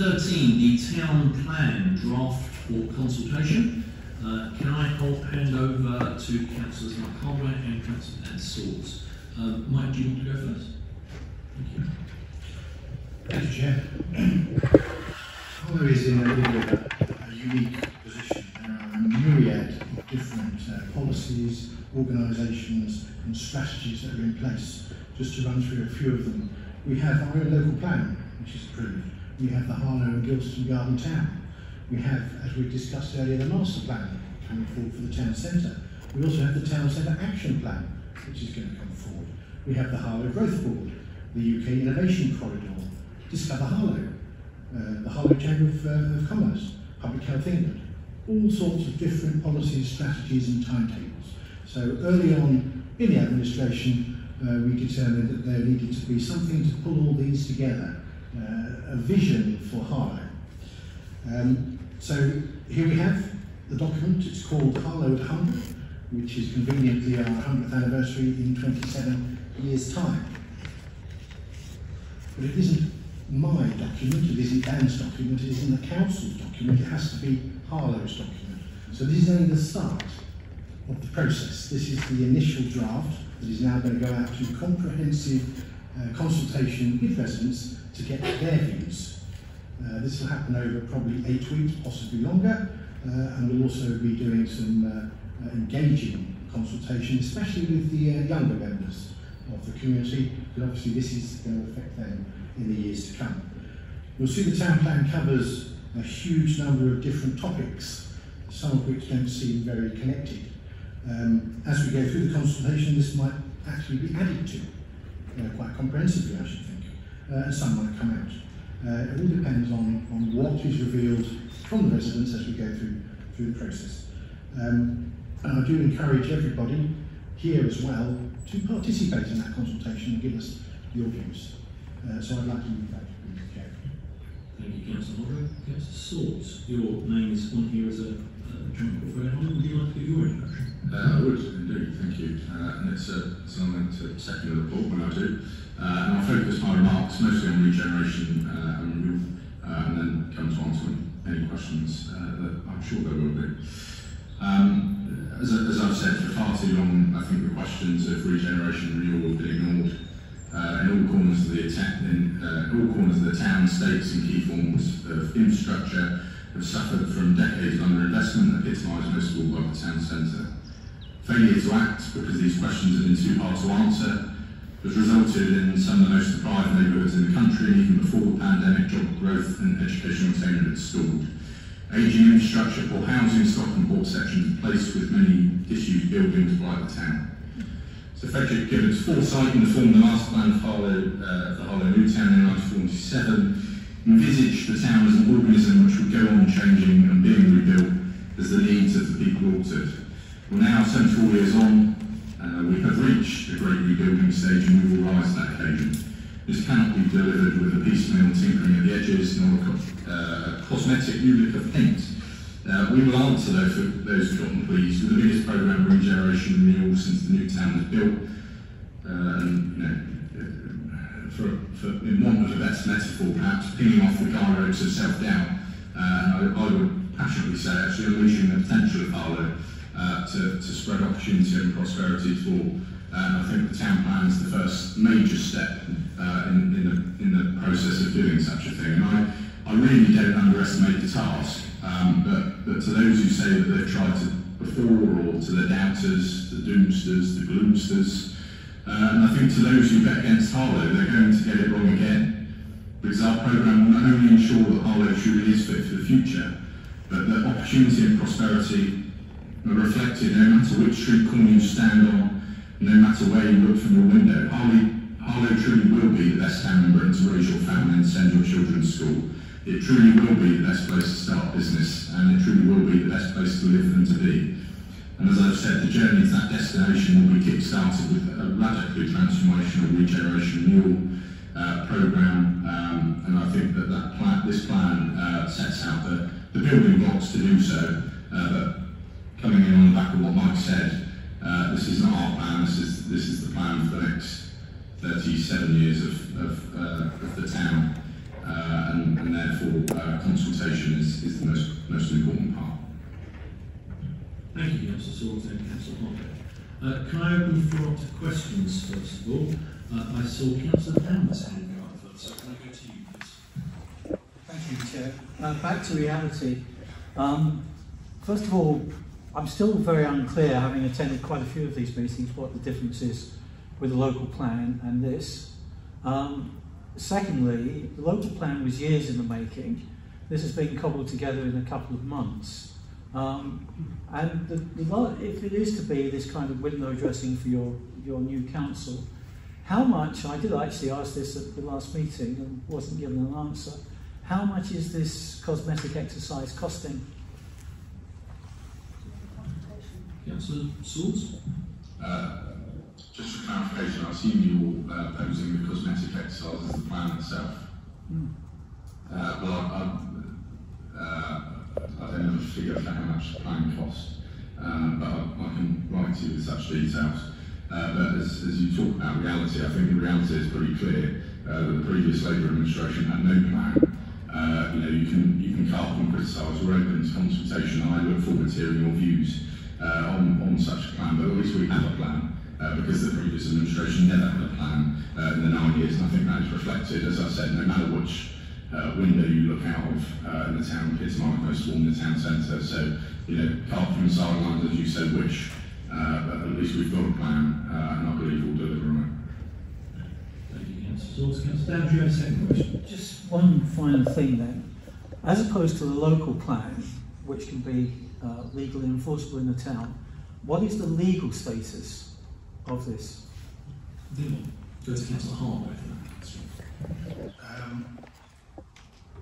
13, the town plan draft for consultation. Can I hand over to Councillors Mark Harlow and Councillor Swords? Mike, do you want to go first? Thank you. Thank you, Chair. Harlow is in a unique position. There are a myriad of different policies, organisations and strategies that are in place. Just to run through a few of them, we have our own local plan, which is approved. We have the Harlow and Gilston Garden Town. We have, as we discussed earlier, the master plan coming forward for the town centre. We also have the town centre action plan, which is going to come forward. We have the Harlow Growth Board, the UK Innovation Corridor, Discover Harlow, the Harlow Chamber of Commerce, Public Health England, all sorts of different policies, strategies and timetables. So early on in the administration, we determined that there needed to be something to pull all these together, a vision for Harlow. So here we have the document. It's called Harlow at 100, which is conveniently our 100th anniversary in 27 years' time. But it isn't my document, it isn't Dan's document, it isn't the council's document, it has to be Harlow's document. So this is only the start of the process. This is the initial draft that is now going to go out to comprehensive consultation with residents to get their views. This will happen over probably 8 weeks, possibly longer, and we'll also be doing some engaging consultation, especially with the younger members of the community, because obviously this is going to affect them in the years to come. You'll see the town plan covers a huge number of different topics, some of which don't seem very connected. As we go through the consultation, this might actually be added to, quite comprehensively, I should think, and some might come out. It all depends on what is revealed from the residents as we go through the process. And I do encourage everybody here as well to participate in that consultation and give us your views. So I'd like to move that to the Chair. Thank you, Councillor Hodder. Councillor Swords, your name is on here as a joint portfolio holder. Would you like to give your introduction? I would, indeed, thank you. And it's something to second the report when I do. And I'll focus my remarks mostly on regeneration and renewal, and then come to answer any questions that I'm sure there will be. As I've said for far too long, I think the questions of regeneration and renewal have been ignored. In all corners of the town, states and key forms of infrastructure have suffered from decades of underinvestment, epitomised most of all by the town centre. Failure to act because these questions have been too hard to answer has resulted in some of the most deprived neighbourhoods in the country, and even before the pandemic, job growth and educational attainment had stalled. Ageing infrastructure, poor housing stock and poor sections placed with many disused buildings blight the town. So Frederick Gibbons' foresight in the form of the master plan of the Harlow New Town in 1947 envisaged the town as an organism which would go on changing and being rebuilt as the needs of the people altered. Well, now, 74 years on, we have reached the great rebuilding stage and we will rise to that occasion. This cannot be delivered with a piecemeal tinkering at the edges nor a cosmetic new lick of paint. We will answer those forgotten pleas with the biggest programme of regeneration and renewal since the new town was built. In want of a better metaphor, perhaps pinging off the gyros of self-doubt. I would passionately say, actually, unleashing the potential of Harlow to spread opportunity and prosperity for. I think the town plan is the first major step in the process of doing such a thing. And I really don't underestimate the task. But to those who say that they've tried to before, or to the doubters, the doomsters, the gloomsters, and I think to those who bet against Harlow, they're going to get it wrong again. Because our programme will not only ensure that Harlow truly is fit for the future, but that opportunity and prosperity are reflected no matter which street corner you stand on, no matter where you look from your window. Harlow truly will be the best town in Britain to raise your family and send your children to school. It truly will be the best place to start business, and it truly will be the best place to live and to be. And as I've said, the journey to that destination will be kick-started with a radically transformational regeneration renewal programme, and I think that this plan sets out the building blocks to do so. But coming in on the back of what Mike said, this is not our plan. This is the plan for the next 37 years of the town. and therefore consultation is the most important part. Thank you, Councillor Swords and Councillor Harlow. Can I open the floor up to questions first of all? I saw Councillor Danvers hand go up first, so can I go to you, please? Thank you, Chair. Back to reality. First of all, I'm still very unclear, having attended quite a few of these meetings, what the difference is with the local plan and this. Secondly, the local plan was years in the making. This has been cobbled together in a couple of months. And if it is to be this kind of window dressing for your new council, how much, I did actually ask this at the last meeting and wasn't given an answer, how much is this cosmetic exercise costing? Councillor Swords? Just for clarification, I assume you're posing the cosmetic exercise as the plan itself. I don't have a figure for how much the plan costs, but I can write to you with such details. But as you talk about reality, I think the reality is pretty clear that the previous Labour administration had no plan. You can carp and criticise. We're open to consultation. I look forward to hearing your views on such a plan, but at least we have a plan. Because the previous administration never had a plan in the 9 years, and I think that is reflected, as I said, no matter which window you look out of in the town, Pitts Marcos, in the town centre. So, carp from the sidelines, as you said, which, but at least we've got a plan, and I believe we'll deliver on it. Thank you, Councillor Swords. Councillor Dowd, you have a second question? Just one final thing then. As opposed to the local plan, which can be legally enforceable in the town, what is the legal status of this? Go to Councillor Harlow for that.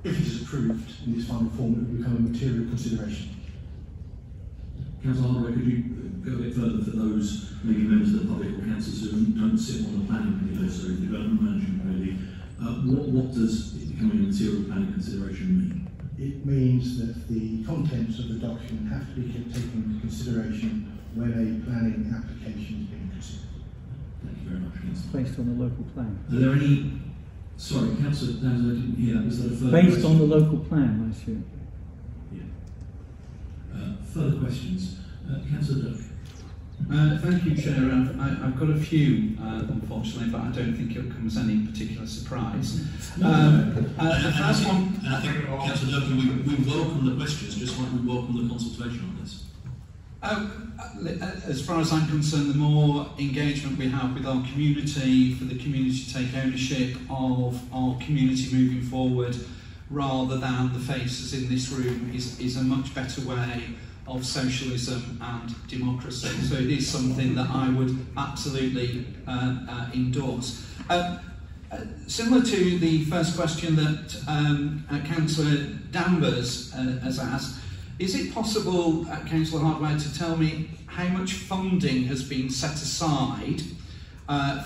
If it is approved in this final form, it will become a material consideration. Councillor Harlow, could you go a bit further for those maybe members of the public or councillors who don't sit on the planning committee, sorry, the development management committee? What does it becoming a material planning consideration mean? It means that the contents of the document have to be taken into consideration when a planning application is being considered. Thank you very much, Councillor. Based on the local plan. Are there any... Sorry, Councillor Downs, I didn't hear that. Was that a further Based question? on the local plan, I assume. Yeah. Further questions? Councillor Duff. Thank you, Chair. I've got a few, unfortunately, but I don't think it'll come as any particular surprise. The first one... I think, Councillor Duff, we welcome the questions, just like we welcome the consultation on this. As far as I'm concerned, the more engagement we have with our community, for the community to take ownership of our community moving forward, rather than the faces in this room, is a much better way of socialism and democracy. So it is something that I would absolutely endorse. Similar to the first question that Councillor Danvers has asked, is it possible, Councillor Hardware, to tell me how much funding has been set aside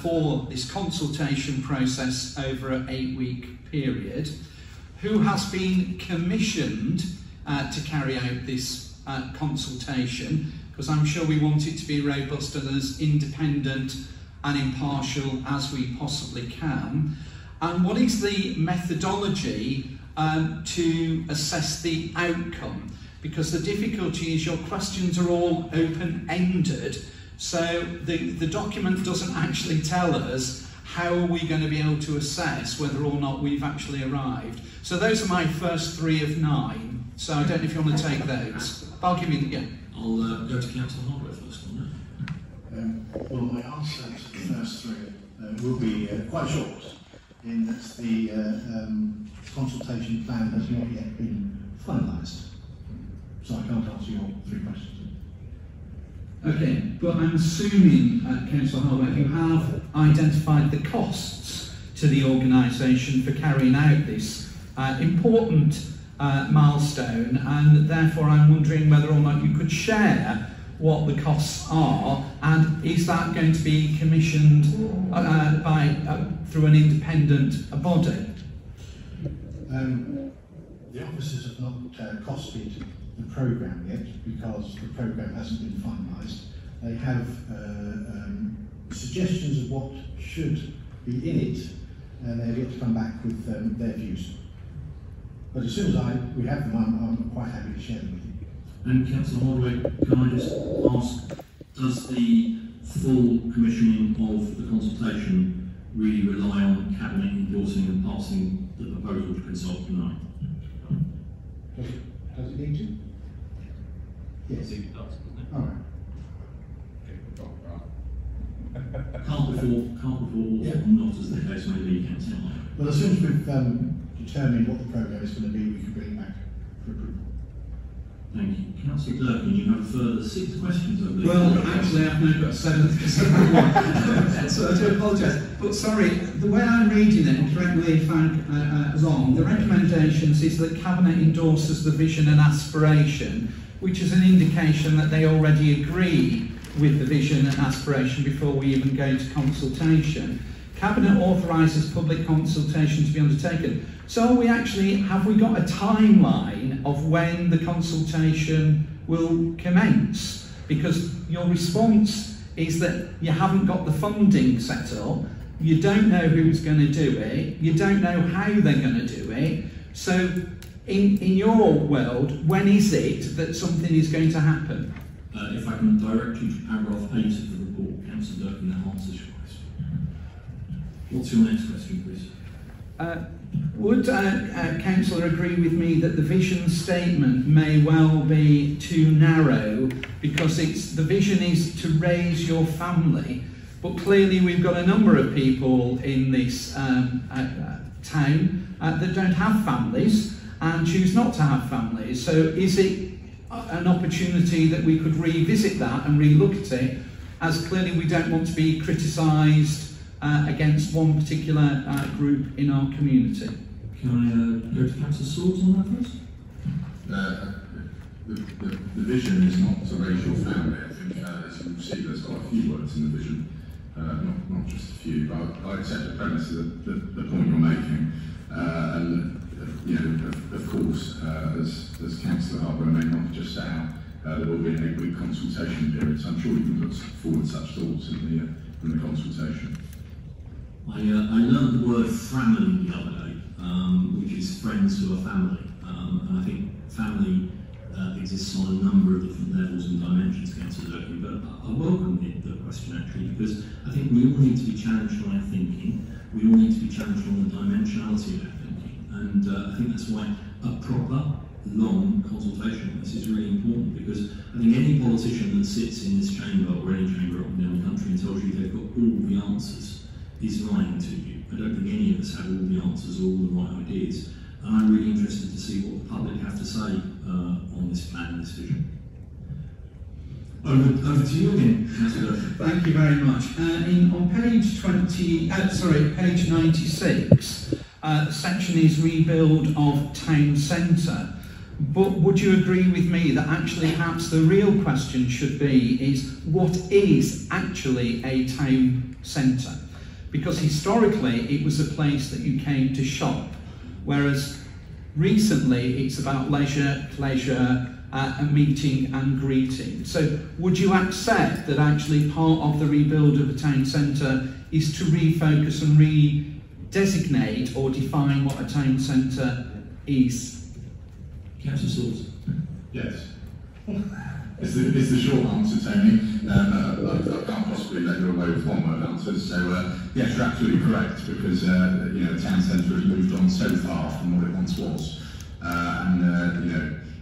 for this consultation process over an 8-week period? Who has been commissioned to carry out this consultation? Because I'm sure we want it to be robust and as independent and impartial as we possibly can. And what is the methodology to assess the outcome? Because the difficulty is your questions are all open-ended, so the document doesn't actually tell us how are we going to be able to assess whether or not we've actually arrived. So those are my first 3 of 9, so I don't know if you want to take those. I'll give you, I'll go to Councillor Hardware first on that. Well, my answer to the first 3 will be quite short, in that the consultation plan has not yet been finalised. So I can't answer your 3 questions. Okay, but I'm assuming, Councillor Harlow, you have identified the costs to the organisation for carrying out this important milestone, and therefore I'm wondering whether or not you could share what the costs are, and is that going to be commissioned through an independent body? The officers have not costed the programme yet, because the programme hasn't been finalised. They have suggestions of what should be in it, and they're yet to come back with their views. But as soon as we have them, I'm quite happy to share them with you. And Councillor Holloway, can I just ask, does the full commissioning of the consultation really rely on Cabinet endorsing and passing the proposal to consult tonight? Does it need to? Yes. It does, doesn't it? All right. Can't before, Yeah. or not, as the case may be, Councillor Holloway. Well, as soon as we've determined what the programme is going to be, we can bring it back for approval. Thank you. Councillor Durkin, you have a further 6 questions, I believe. Well, actually, I've now got 7. So I do apologise. But sorry, the way I'm reading it, and correct me if I'm wrong, the recommendations is that Cabinet endorses the vision and aspiration, which is an indication that they already agree with the vision and aspiration before we even go to consultation. Cabinet authorises public consultation to be undertaken. So have we got a timeline of when the consultation will commence? Because your response is that you haven't got the funding set up, you don't know who's going to do it, you don't know how they're going to do it. So in your world, when is it that something is going to happen? If I can direct you to paragraph 8 of the report, Councillor Durkin, that answers your question. What's your next question, please? Would Councillor agree with me that the vision statement may well be too narrow because the vision is to raise your family, but clearly we've got a number of people in this town that don't have families and choose not to have families. So is it an opportunity that we could revisit that and re-look at it, as clearly we don't want to be criticised against one particular group in our community? Can I go to Councillor Swords on that first? The vision is not to raise your family. I think, as you will see, there's quite a few words in the vision, not just a few. But I accept the premise of the point you're making, and of course, as Councillor Harbour may not just set out, there will be an 8-week consultation period. So I'm sure we can put forward such thoughts in the consultation. I learned the word family the other day, which is friends who are family. And I think family exists on a number of different levels and dimensions, Councillor Durkin, but I welcome the question actually, because I think we all need to be challenged on our thinking, we all need to be challenged on the dimensionality of our thinking, and I think that's why a proper, long consultation on this is really important, because I think any politician that sits in this chamber or any chamber up and down the country and tells you they've got all the answers is lying to you. I don't think any of us have all the answers or all the right ideas. And I'm really interested to see what the public have to say on this plan and this vision. Over to you again, Councillor. Thank you very much. On page 96, the section is rebuild of town centre. But would you agree with me that actually perhaps the real question should be is what is actually a town centre? Because historically it was a place that you came to shop, whereas recently it's about leisure, pleasure, and meeting and greeting. So would you accept that actually part of the rebuild of a town centre is to refocus and redesignate or define what a town centre is? Councillor Swords. Yes. It's the short answer, Tony. I can't possibly let you away with one word answers. So yes, you're absolutely correct, because the town centre has moved on so far from what it once was, and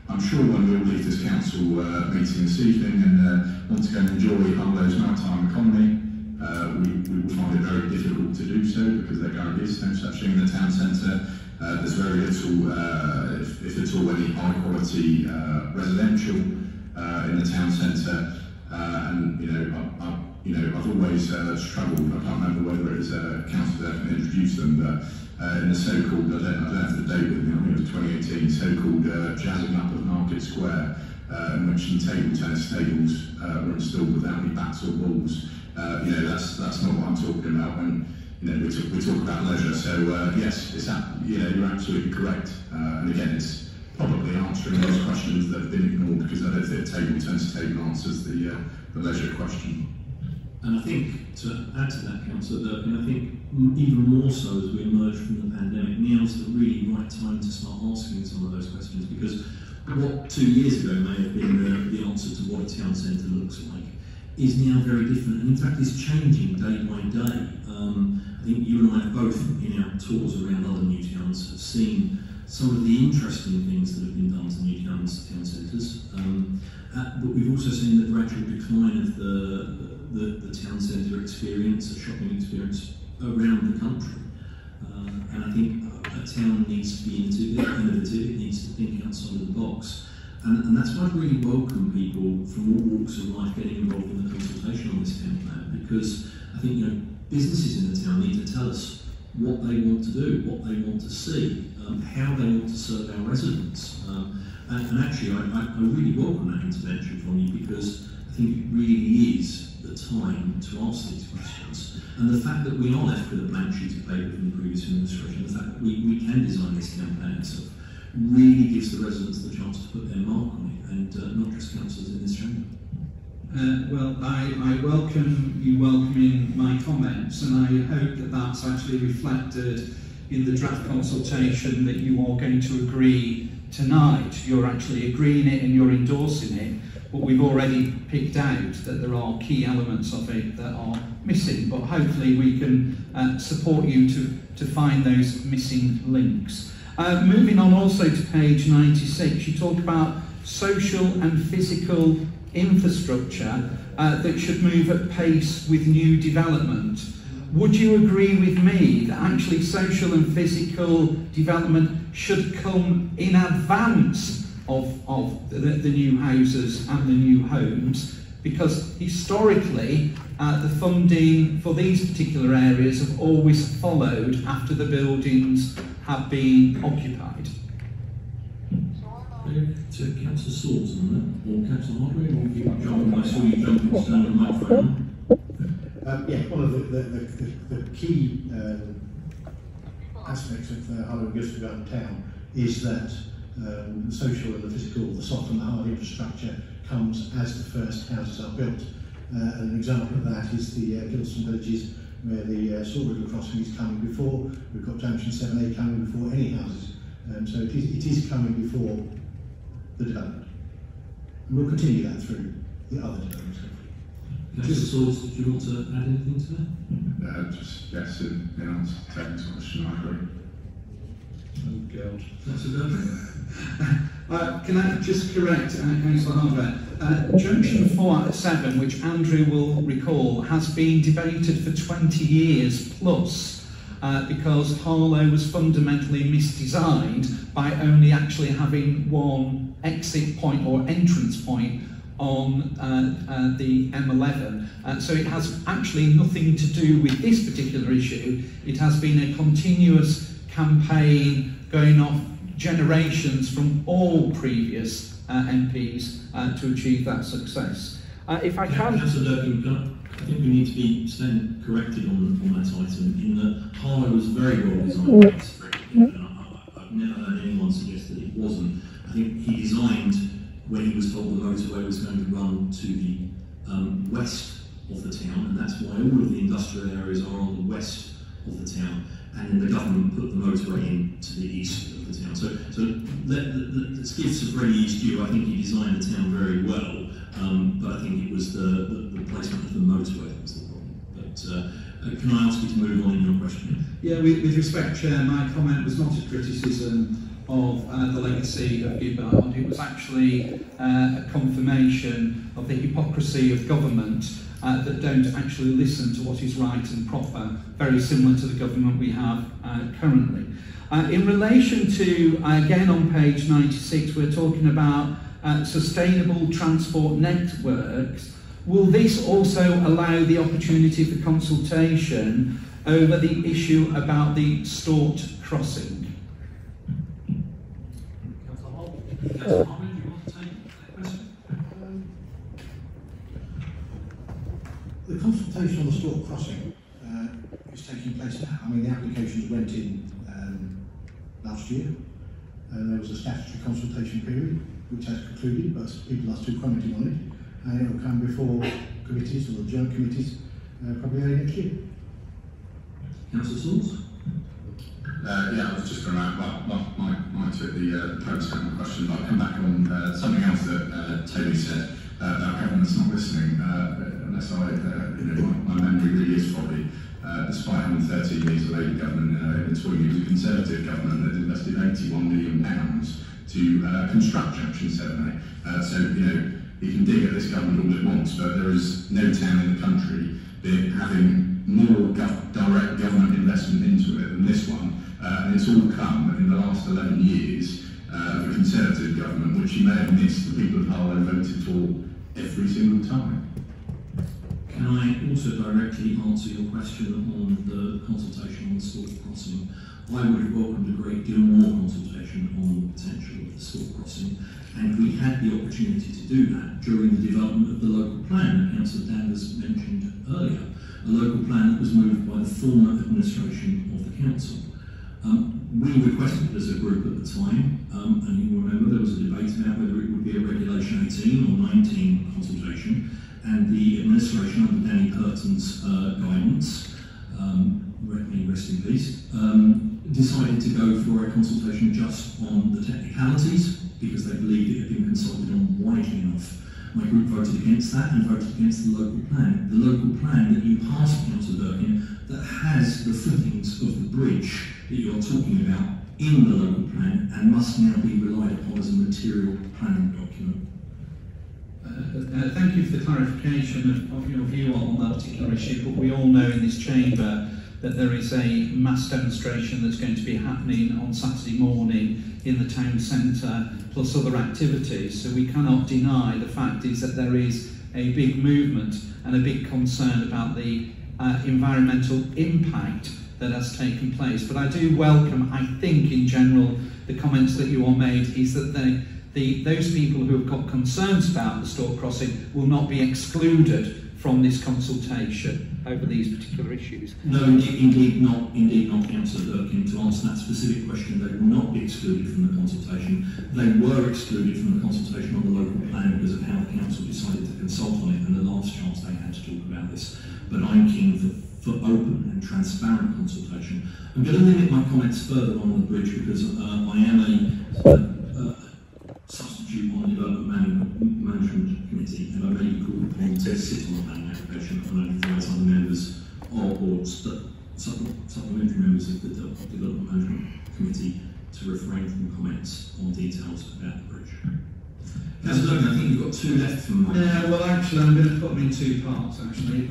I'm sure when we all leave this council meeting this evening and want to go and enjoy Harlow's maritime economy, we will find it very difficult to do so, because there currently is no such thing in the town centre. There's very little, if at all, any high quality residential in the town centre, and I've always struggled. I can't remember whether it was Councillor that introduced them, but in the so-called, I don't have the date with me, I think it was 2018, so-called jazzing up of Market Square, in which some table tennis tables were installed without any bats or balls. That's not what I'm talking about when we talk about leisure. So yes, you're absolutely correct, and again, it's probably answering those questions that have been ignored, because I don't think table turns to table answers the leisure question. And I think, to add to that, Councillor Durkin, I think even more so as we emerge from the pandemic, now's the really right time to start asking some of those questions, because what 2 years ago may have been the answer to what a town centre looks like is now very different, and in fact is changing day by day. I think you and I have both, in our tours around other new towns, have seen some of the interesting things that have been done to new town centres, but we've also seen the gradual decline of the town centre experience, the shopping experience around the country. And I think a town needs to be innovative, it needs to think outside of the box. And that's why I really welcome people from all walks of life getting involved in the consultation on this town plan, because I think businesses in the town need to tell us what they want to do, what they want to see, how they want to serve our residents. And actually, I really welcome that intervention from you, because I think it really is the time to ask these questions. And the fact that we are left with a blank sheet of paper from the previous administration, the fact that we can design this town plan itself, really gives the residents the chance to put their mark on it, and not just councillors in this chamber. Well, I welcome you welcoming my comments, and I hope that that's actually reflected in the draft consultation that you are going to agree tonight. You're actually agreeing it and you're endorsing it, but we've already picked out that there are key elements of it that are missing, but hopefully we can support you to find those missing links. Moving on also to page 96, you talk about social and physical infrastructure that should move at pace with new development. Would you agree with me that actually social and physical development should come in advance of the new houses and the new homes? Because historically, the funding for these particular areas have always followed after the buildings have been occupied. To Councillor Swords on that, or Councillor Hartley, or you jump, I saw you jump and stand on the microphone. Yeah, one of the key aspects of Harlow Conservatives town is that the social and the physical, the soft and the hard infrastructure comes as the first houses are built. An example of that is the Gilson Villages, where the Saw River crossing is coming before. We've got Junction 7A coming before any houses. So it is coming before the development. And we'll continue that through the other developments. Councillor Swords, did you want to add anything to that? Just yes, in answer to David's question, I agree. Oh God. Councillor Durkin? Can I just correct Councillor Hartley? Junction 4-7, which Andrew will recall, has been debated for 20 years plus. Because Harlow was fundamentally misdesigned by only actually having one exit point or entrance point on the M11. So it has actually nothing to do with this particular issue. It has been a continuous campaign going off generations from all previous MPs to achieve that success. If I can... Councillor Durkin, I think we need to be corrected on that item, in that Harlow was very well designed. I've never heard anyone suggest that it wasn't. I think he designed when he was told the motorway was going to run to the west of the town, and that's why all of the industrial areas are on the west of the town, and then the government put the motorway in to the east of the town. So let's give Sir Freddie East due. I think he designed the town very well. But I think it was the placement of the motorway that was the problem. But can I ask you to move on in your question? Yeah, with respect, Chair, my comment was not a criticism of the legacy of Gibbard. It was actually a confirmation of the hypocrisy of government that don't actually listen to what is right and proper, very similar to the government we have currently. In relation to, again on page 96, we're talking about sustainable transport networks. Will this also allow the opportunity for consultation over the issue about the Stort crossing? Councillor Hartley, do you want to take that question? The consultation on the Stort crossing is taking place now. I mean, the applications went in last year, and there was a statutory consultation period, which has concluded, but people are still commenting on it, and it will come before committees or joint committees probably early next year. Councillor Swords? Yeah, I was just going to add, mine took the post-second question, but I'll come back on something else that Toby said about government's not listening, unless my memory really is foggy. Despite having 13 years of Labour government, in 20 years of Conservative government that invested £81 million to construct Junction 7A. So, you can dig at this government all it wants, but there is no town in the country having more direct government investment into it than this one. And it's all come in the last 11 years of a Conservative government, which you may have missed, the people of Harlow voted for every single time. Can I also directly answer your question on the consultation on the Stork Crossing? I would have welcomed a great deal more consultation on the potential of the Stork Crossing, and we had the opportunity to do that during the development of the local plan that Councillor Danvers mentioned earlier, a local plan that was moved by the former administration of the council. We requested as a group at the time, and you will remember there was a debate about whether it would be a Regulation 18 or 19 consultation, and the administration under Danny Purton's guidance, rest in peace, decided to go for a consultation just on the technicalities because they believed it had been consulted on widely enough. My group voted against that and voted against the local plan. The local plan that you passed, Councillor Durkin, that has the footings of the bridge that you're talking about in the local plan and must now be relied upon as a material planning document. Thank you for the clarification of your view on that particular issue, but we all know in this chamber that there is a mass demonstration that's going to be happening on Saturday morning in the town centre, plus other activities, so we cannot deny the fact is that there is a big movement and a big concern about the environmental impact that has taken place. But I do welcome, I think in general, the comments that you all made is that those people who have got concerns about the Stork Crossing will not be excluded from this consultation over these particular issues. No, indeed not, Councillor Durkin. To answer that specific question, they will not be excluded from the consultation. They were excluded from the consultation on the local plan because of how the council decided to consult on it and the last chance they had to talk about this. But I'm keen for open and transparent consultation. I'm going to limit my comments further on the bridge because I am a substitute on the Development Management Committee, and I may be called upon to sit on the planning application alongside other members or supplementary members of the Development Management Committee to refrain from comments on details about the bridge. Councillor Durkin, I think you've got two left from my... well, actually, I'm going to put them in two parts, actually,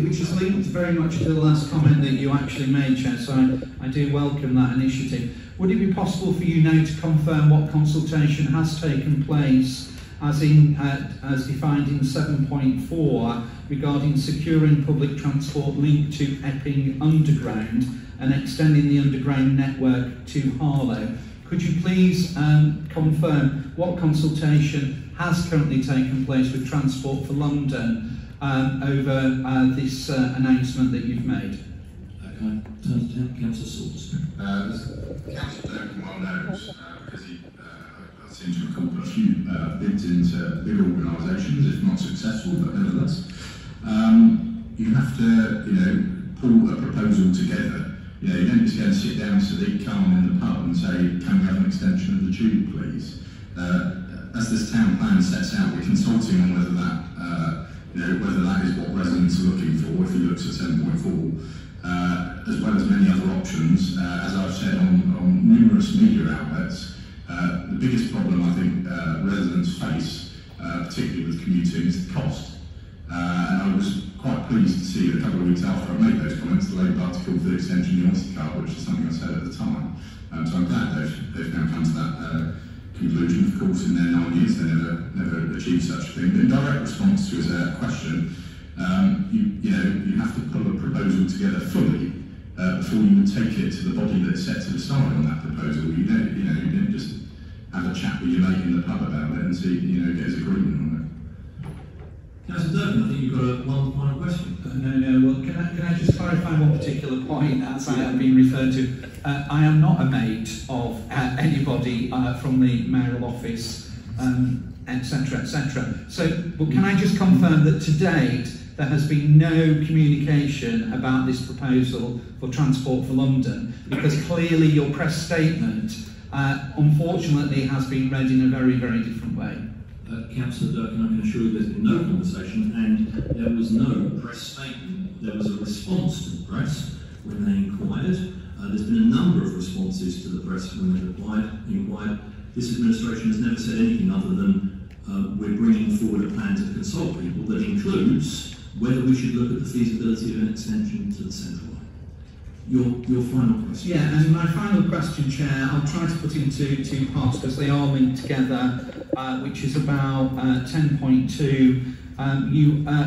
which is linked very much to the last comment that you actually made, Chair, so I do welcome that initiative. Would it be possible for you now to confirm what consultation has taken place as defined in 7.4 regarding securing public transport linked to Epping Underground and extending the underground network to Harlow? Could you please confirm what consultation has currently taken place with Transport for London over this announcement that you've made? Councillor Swords. Councillor Durkin well knows, because he seems to recall a few bids into big organisations, if not successful, but nevertheless. You have to, pull a proposal together. You don't just go and sit down to the calm in the pub and say, can we have an extension of the tube, please? As this town plan sets out, we're consulting on whether that is what residents are looking for, if you look at 7.4. As well as many other options, as I've said on numerous media outlets, the biggest problem I think residents face, particularly with commuting, is the cost. And I was quite pleased to see that a couple of weeks after I made those comments, the Labour Party called for the extension of the Oyster card, which is something I said at the time. So I'm glad they've now come to that conclusion. Of course, in their 9 years, they never achieved such a thing. But in direct response to his question, you have to pull a proposal together fully before you would take it to the body that's set to decide on that proposal. You don't just have a chat with your mate in the pub about it and see, get his agreement on it. Councillor Durkin, I think you've got one final question. No. Well, can I just clarify one particular point as I have been referred to? I am not a mate of anybody from the mayoral office, etc., etc. So, but can I just confirm that to date there has been no communication about this proposal for Transport for London, because clearly your press statement, unfortunately, has been read in a very, very different way. Councillor Durkin, I can assure you there's been no conversation and there was no press statement. There was a response to the press when they inquired. There's been a number of responses to the press when they've inquired. This administration has never said anything other than we're bringing forward a plan to consult people that includes whether we should look at the feasibility of an extension to the central line. Your final question. Yeah, and my final question, Chair, I'll try to put into two parts because they are linked together, which is about 10.2.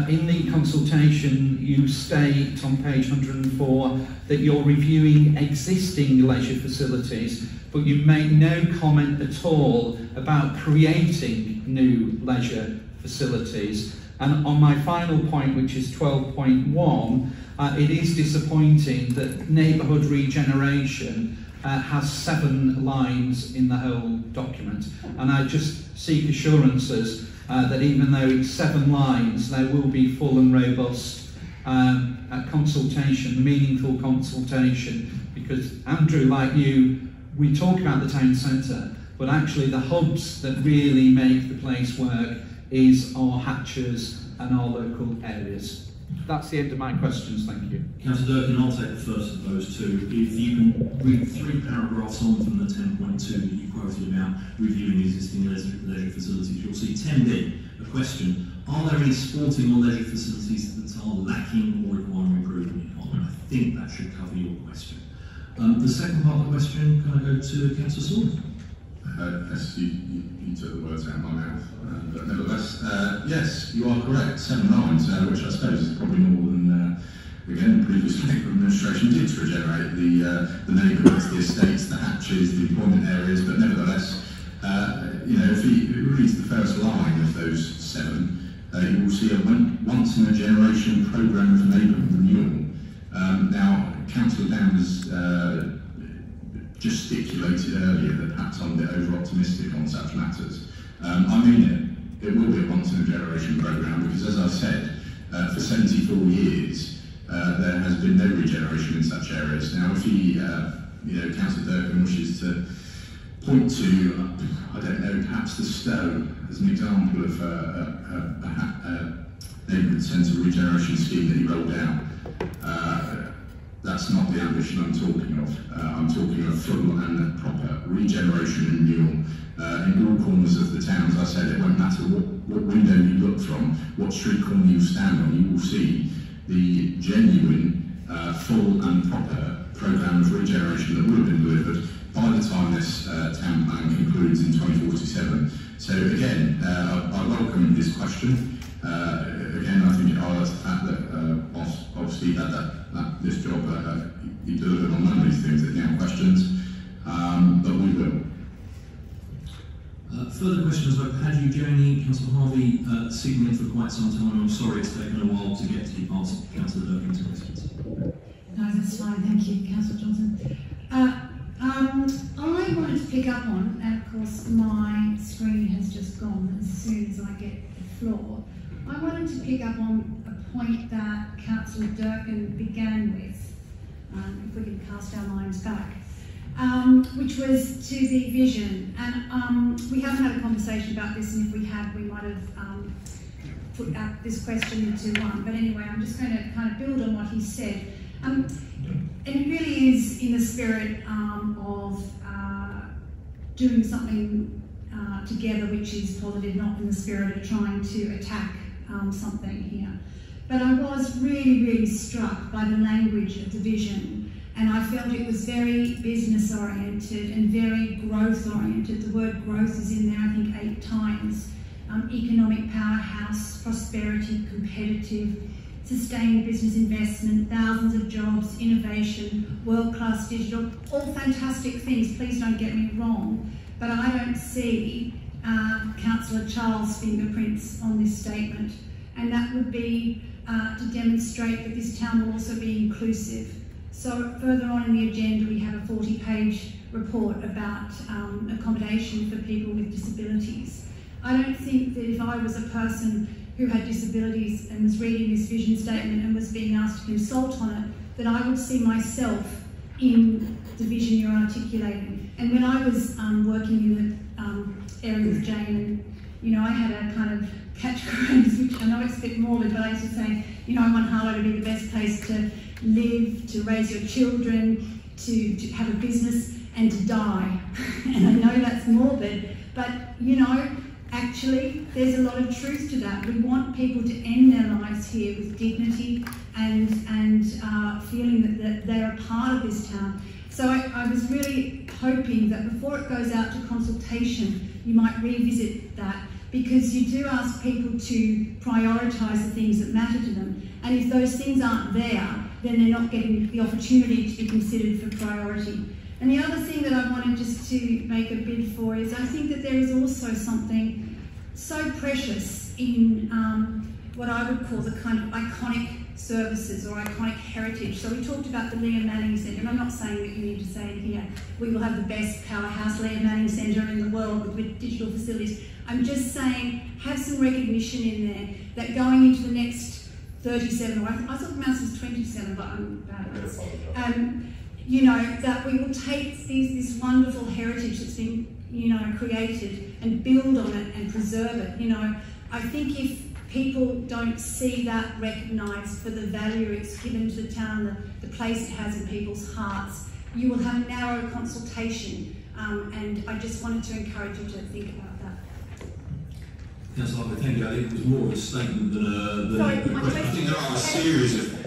In the consultation, you state on page 104 that you're reviewing existing leisure facilities, but you make no comment at all about creating new leisure facilities. And on my final point, which is 12.1, it is disappointing that neighbourhood regeneration has 7 lines in the whole document. And I just seek assurances that even though it's 7 lines, there will be full and robust consultation, meaningful consultation, because Andrew, like you, we talk about the town centre, but actually the hubs that really make the place work is our hatches and our local areas. That's the end of my questions, thank you. Councillor Durkin, I'll take the first of those two. If you can read 3 paragraphs on from the 10.2 that you quoted about reviewing existing leisure facilities, you'll see 10b, a question, are there any sporting or leisure facilities that are lacking or requiring improvement? I think that should cover your question. The second part of the question, can I go to Councillor Sword? Yes, you took the words out of my mouth, but nevertheless, yes, you are correct. 7 lines, which I suppose is probably more than again the previous Labour administration did to regenerate the neighbourhoods, the estates, the hatches, the employment areas. But nevertheless, you know, if he reads the first line of those 7, you will see a once in a generation programme of neighbourhood renewal. Now, Councillor Downs gesticulated earlier that perhaps I'm a bit over-optimistic on such matters. I mean it. It will be a once-in-a-generation programme because, as I said, for 74 years there has been no regeneration in such areas. Now, if he, you know, Councillor Durkin wishes to point to, I don't know, perhaps the Stowe as an example of a neighbourhood centre regeneration scheme that he rolled out, that's not the ambition I'm talking of. I'm talking of full and proper regeneration and renewal in all corners of the town. As I said, it won't matter what window you look from, what street corner you stand on, you will see the genuine, full and proper programme of regeneration that will have been delivered by the time this town plan concludes in 2047. So again, I welcome this question. Again, I think it highlights the fact that obviously this job, he delivered on none of these things that he now questions, but we will. Further questions I've had you, Janie. Councillor Harvey, signalling for quite some time. I'm sorry it's taken a while to get to you past Councillor Durkin's questions. No, that's fine. Thank you, Councillor Johnson. I wanted to pick up on, and of course my screen has just gone as soon as I get the floor. I wanted to pick up on a point that Councillor Durkin began with, if we can cast our minds back, which was to the vision. And we haven't had a conversation about this, and if we had, we might have put this question into one. But anyway, I'm just going to kind of build on what he said. And it really is in the spirit of doing something together which is positive, not in the spirit of trying to attack something here. But I was really, really struck by the language of the vision, and I felt it was very business oriented and very growth oriented. The word growth is in there, I think, 8 times. Economic powerhouse, prosperity, competitive, sustained business investment, thousands of jobs, innovation, world-class digital, all fantastic things, please don't get me wrong, but I don't see Councillor Charles' fingerprints on this statement, and that would be to demonstrate that this town will also be inclusive. So further on in the agenda we have a 40-page report about accommodation for people with disabilities. I don't think that if I was a person who had disabilities and was reading this vision statement and was being asked to consult on it, that I would see myself in the vision you're articulating. And when I was working in the area with Jane, and I had a kind of catchphrase, which I know it's a bit morbid, but I used to say, I want Harlow to be the best place to live, to raise your children, to have a business, and to die. And I know that's morbid, but actually there's a lot of truth to that. We want people to end their lives here with dignity and feeling that they're a part of this town. So I was really hoping that before it goes out to consultation, you might revisit that, because you do ask people to prioritise the things that matter to them. And if those things aren't there, then they're not getting the opportunity to be considered for priority. And the other thing that I wanted just to make a bid for is I think that there is also something so precious in what I would call the kind of iconic services or iconic heritage. So we talked about the Leah Manning Centre, and I'm not saying that you need to say here we will have the best powerhouse Leah Manning Centre in the world with digital facilities. I'm just saying have some recognition in there that going into the next 37, or I thought the mouse was 27, but I'm bad at this. That we will take this wonderful heritage that's been, created and build on it and preserve it. I think if people don't see that recognised for the value it's given to the town, the place it has in people's hearts, you will have narrow consultation. And I just wanted to encourage you to think about that. Councillor, thank you. I think it was more of a statement than a question.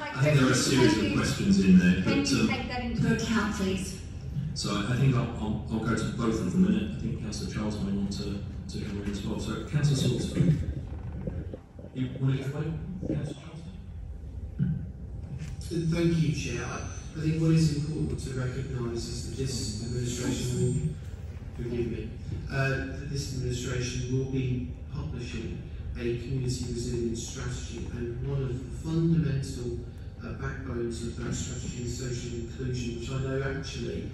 I think there are a series of questions in there. Can you take that into account, please? So I think I'll go to both of them in a minute. I think Councillor Charles may want to come in as well. So Councillor Salisbury, you want to get away? Councillor Charles? Thank you, Chair. I think what is important to recognise is that this administration will, forgive me, that this administration will be publishing a community resilience strategy, and one of the fundamental backbones of that strategy is social inclusion, which I know actually,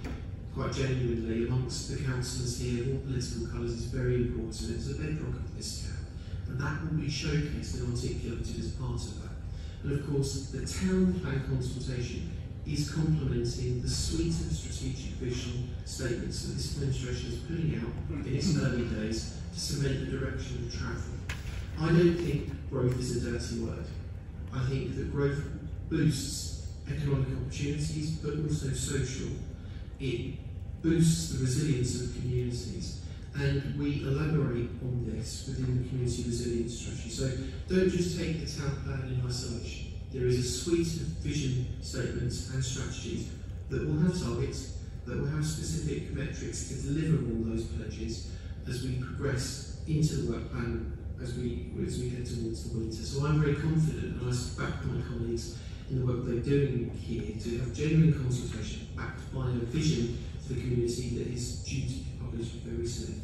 quite genuinely, amongst the councillors here of all political colours is very important. It's a bedrock of this town, and that will be showcased and articulated as part of that. And of course, the town plan consultation is complementing the suite of strategic vision statements that this administration is putting out in its early days to cement the direction of travel. I don't think growth is a dirty word. I think that growth boosts economic opportunities, but also social. It boosts the resilience of communities, and we elaborate on this within the community resilience strategy. So don't just take the town plan in isolation. There is a suite of vision statements and strategies that will have targets, that will have specific metrics to deliver all those pledges as we progress into the work plan as we head towards the winter. So I'm very confident, and I back my colleagues in the work they're doing here to have genuine consultation backed by a vision for the community that is due to be published very soon.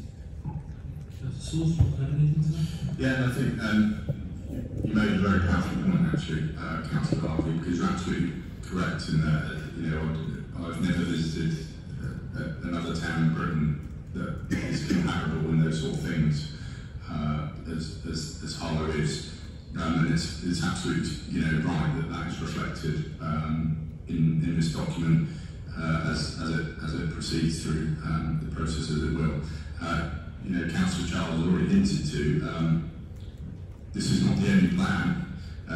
Yeah, I think you made a very powerful point actually, Councillor Harvey, because you're absolutely correct in that, I've never visited another town in Britain that is comparable in those sort of things as Harlow is. And it's absolutely right that is reflected in this document as it proceeds through the process as it will. Councillor Charles has already hinted to this is not the only plan.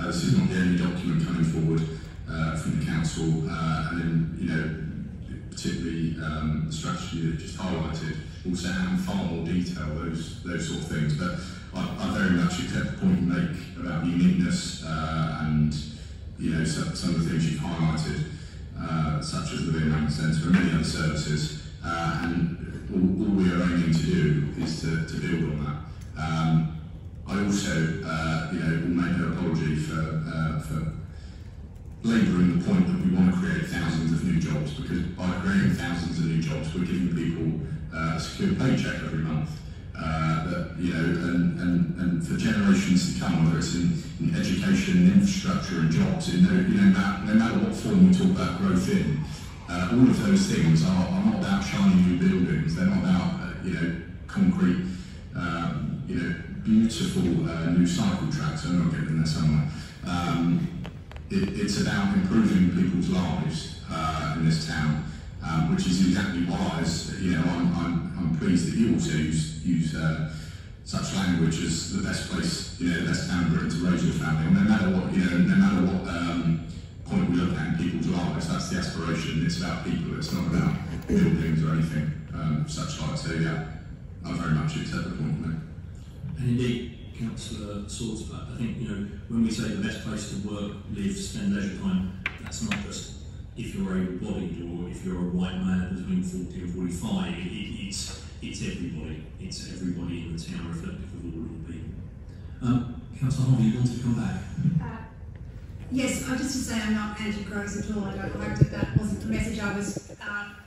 This is not the only document coming forward from the council, and in, particularly the strategy that you just highlighted will set out in far more detail those sort of things. But I very much accept the point you make about uniqueness and some of the things you've highlighted, such as the Leah Manning Centre and many other services. And all we are aiming to do is to build on that. I also, will make an apology for labouring the point that we want to create thousands of new jobs, because by creating thousands of new jobs, we're giving people a secure paycheck every month. And for generations to come, whether it's in education, infrastructure, and jobs, no matter what form we talk about growth in, all of those things are not about shiny new buildings. They're not about concrete, beautiful new cycle tracks. I'm not getting there somewhere. It's about improving people's lives in this town, which is exactly why, I'm pleased that you also use such language as the best place, the best town in Britain to raise your family. No matter what, point we look at in people's lives, that's the aspiration. It's about people. It's not about buildings or anything such like. So yeah, I very much accept the point you made. And indeed, Councillor Swords, I think, when we say the best place to work, live, spend leisure time, that's not just if you're able-bodied or if you're a white man between 40 and 45. It's everybody. It's everybody in the town, reflective of all of the people. Councillor Harlow, you want to come back? Yes, just to say I'm not anti-growth at all. I don't like that wasn't the message I was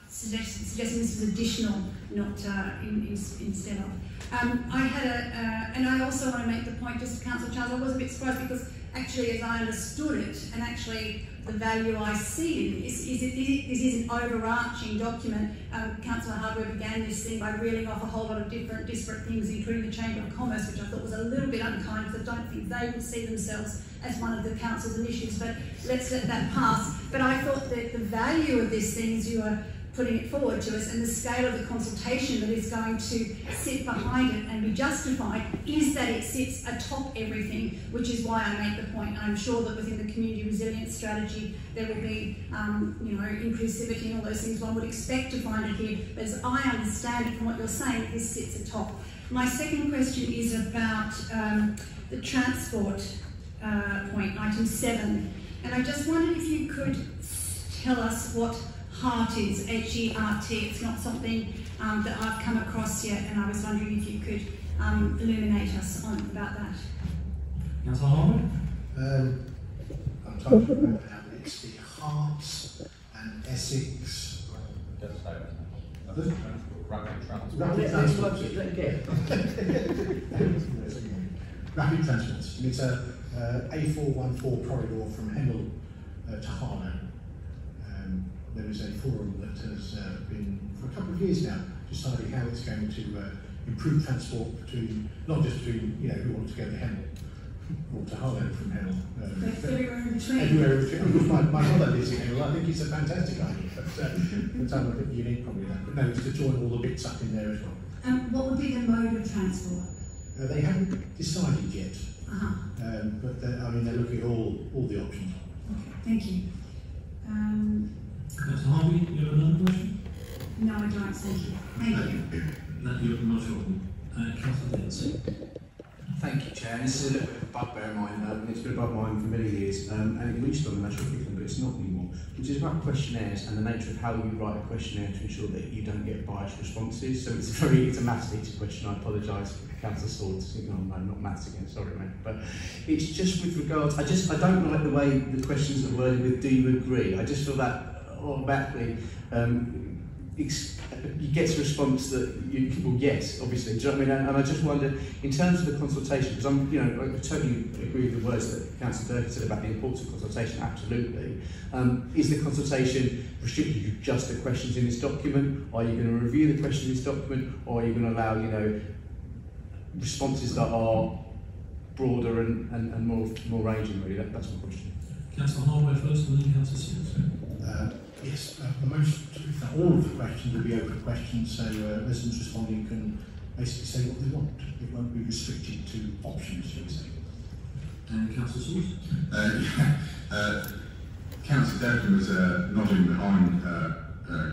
suggesting. This was additional, not instead of. I had and I also want to make the point, just to Councillor Charles, I was a bit surprised because actually, as I understood it, and actually the value I see in this is this is an overarching document. Councillor Hardware began this thing by reeling off a whole lot of different disparate things, including the Chamber of Commerce, which I thought was a little bit unkind because I don't think they would see themselves as one of the council's initiatives, but let's let that pass. But I thought that the value of this thing, as you are putting it forward to us, and the scale of the consultation that is going to sit behind it and be justified, is that it sits atop everything, which is why I make the point. And I'm sure that within the community resilience strategy there will be, inclusivity and all those things one would expect to find it here. But as I understand it from what you're saying, this sits atop. My second question is about the transport point, item 7. And I just wondered if you could tell us what HEART is, H-E-R-T. It's not something that I've come across yet, and I was wondering if you could illuminate us on about that. Councillor Harlow? I'm trying to remember now, but it's the Hearts and Essex. Rapid transport. Rapid transport. It's a A414 corridor from Hemel to Harlow. There is a forum that has been, for a couple of years now, deciding how it's going to improve transport between, not just between, who want to go to Hemel or to Harlow from Hemel. Everywhere in between. Everywhere in between. My mother lives in Hemel. I think it's a fantastic idea, but I'm a bit unique probably that. But no, it's to join all the bits up in there as well. What would be the mode of transport? They haven't decided yet, but they're looking at all the options. Okay, thank you. Councillor Harvey, you have another question? No, I don't, thank you. Thank you. That you're most welcome. Councillor Lindsay. Thank you, Chair. This is a little bit of a bugbear of mine. It's been a bugbear of mine for many years, and it reached on the national curriculum, but it's not anymore, which is about questionnaires and the nature of how you write a questionnaire to ensure that you don't get biased responses. So it's a maths-related question. I apologise for Councillor Swords. No, not maths again, sorry, mate. But it's just with regards, I don't like the way the questions are worded with "do you agree?" I just feel that automatically you get a response that well, yes, obviously. Do you know what I mean? And I just wonder, in terms of the consultation, because I totally agree with the words that Councillor Durkin said about the importance of consultation. Absolutely. Is the consultation restricted to just the questions in this document? Are you going to review the questions in this document, or are you going to allow responses that are broader and more ranging? Really, that's my question. Councillor Harlow first, and then Councillor Swords. Yes, most, if not all of the questions will be open questions, so residents responding can basically say what they want. It won't be restricted to options, shall we say. And Councillor Swords? Councillor Durkin was nodding behind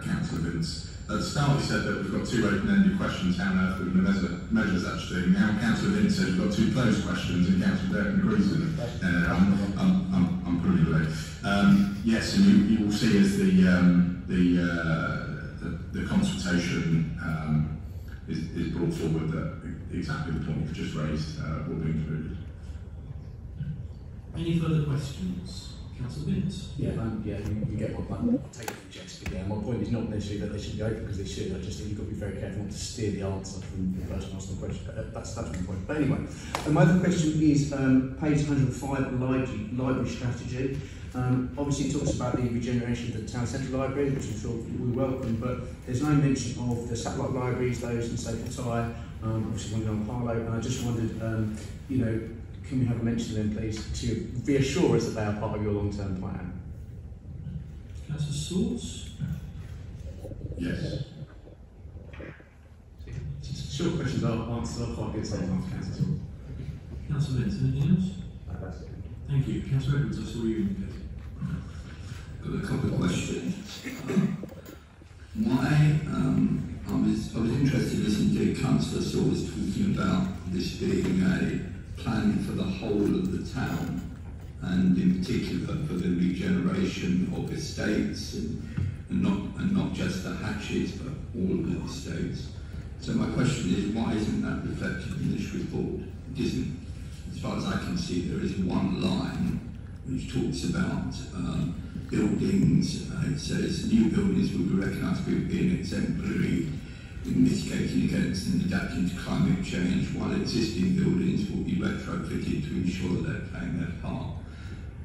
Councillor Vince. At the start he said that we've got two open-ended questions, how on earth we're going to measure such a thing. Now Councillor Vince says we've got two closed questions and Councillor Durkin agrees with it. I'm proving late. Yes, and you will see as the consultation is brought forward that exactly the point you've just raised will be included. Any further questions? Councillor Vince? You get what I'm taking from Jess, but my point is not necessarily that they should be open, because they should. I just think you've got to be very careful not to steer the answer from the person asking the question. That's my point. But anyway, my other question is page 105, library strategy. Obviously it talks about the regeneration of the town central library, which I'm sure we welcome, but there's no mention of the satellite libraries, those in Safe Attire, obviously one on Harlow, and I just wondered, you know, can we have a mention of them, please, to reassure us that they are part of your long-term plan? Councillor Swords? Yes. Short questions are answers are quite good sometimes, Councillor. Councillor Vince, anything else? That's it. Thank you. Councillor Edwards, I saw you indicate. Got a couple of questions. I was interested in listening to Councillor Swords talking about this being a plan for the whole of the town, and in particular for the regeneration of estates, and not just the hatches, but all of the estates. So my question is, why isn't that reflected in this report? It isn't. As far as I can see, there is one line which talks about buildings. It says new buildings will be recognised as being exemplary in mitigating against and adapting to climate change, while existing buildings will be retrofitted to ensure that they're playing their part.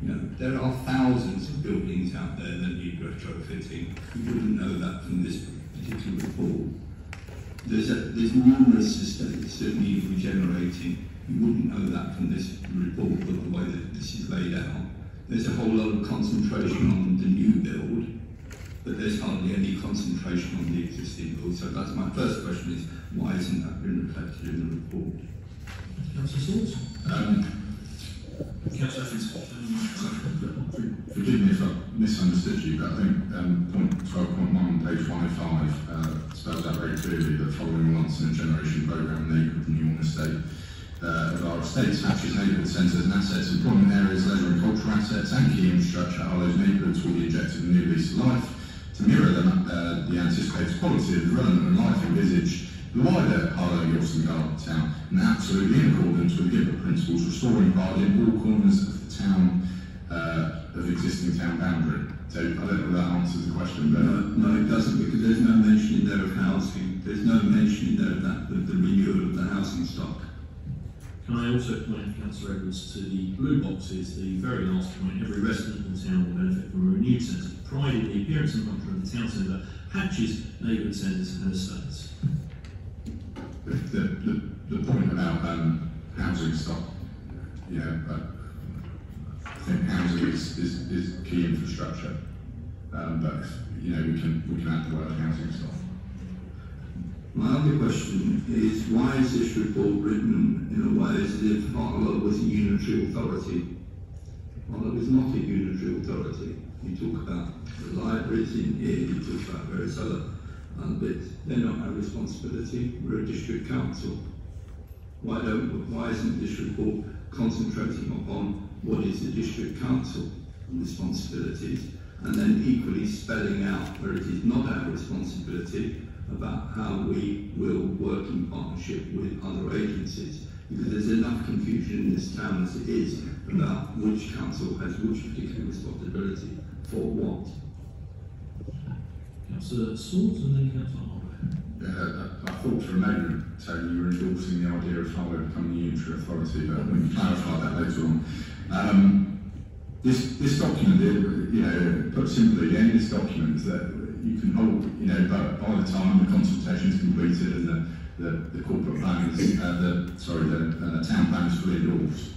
You know, there are thousands of buildings out there that need retrofitting. You wouldn't know that from this particular report. There's numerous estates that need regenerating. You wouldn't know that from this report, but the way that this is laid out. There's a whole lot of concentration on the new build, but there's hardly any concentration on the existing build. So that's my first question, is why isn't that been reflected in the report? Councillor Swords? Councillor Evans. Forgive me if I misunderstood you, but I think point 12.1 on page 105 spells out very clearly that following a once-in-a-generation programme, neighbourhood renewal estate of our estates, hatches, neighbourhood centres and assets, employment areas, leisure and cultural assets and key infrastructure are those neighbourhoods will be injected with new lease of life to mirror the anticipated quality of development and life envisaged the wider Harlow Yorkshire Garden town, and absolutely in accordance with the Gilbert principles, restoring pride in all corners of the town, of existing town boundary. So I don't know if that answers the question, but no, it doesn't, because there's no mention in there of housing. There's no mention in there of that, of the renewal of the housing stock. Can I also point, Councillor Edwards, to the blue boxes, the very last point: every resident in the town will benefit from a renewed sense of pride in the appearance and function of the town centre, hatches, neighbourhood centres and estates. the point about housing stock, you know, I think housing is key infrastructure, but you know, we can add the word housing stock. My other question is, why is this report written in a way as if Harlow was a unitary authority? Harlow is not a unitary authority. You talk about the libraries in here, you talk about various other bits. They're not our responsibility. We're a district council. Why isn't this report concentrating upon what is the district council responsibilities, and then equally spelling out where it is not our responsibility about how we will work in partnership with other agencies? Because there's enough confusion in this town as it is about which council has which particular responsibility for what. Councillor Swords and then Councillor Harlow. I thought for a moment, Tony, you were endorsing the idea of Harlow becoming a unitary authority, but we can clarify that later on. This document, you know, put simply, the aim of this document is that you can hold, you know, by the time the consultation is completed and the corporate plan is, the town plan is fully endorsed,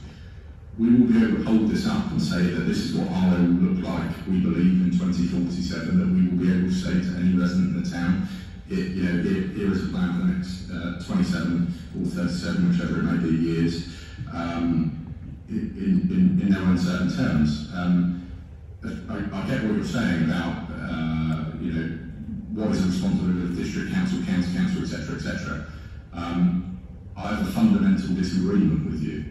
we will be able to hold this up and say that this is what Harlow will look like, we believe, in 2047, that we will be able to say to any resident in the town, here is a plan for the next 27 or 37, whichever it may be, years, in no uncertain terms. I get what you're saying about, you know, what is the responsibility of the district council, county council, etc., etc. I have a fundamental disagreement with you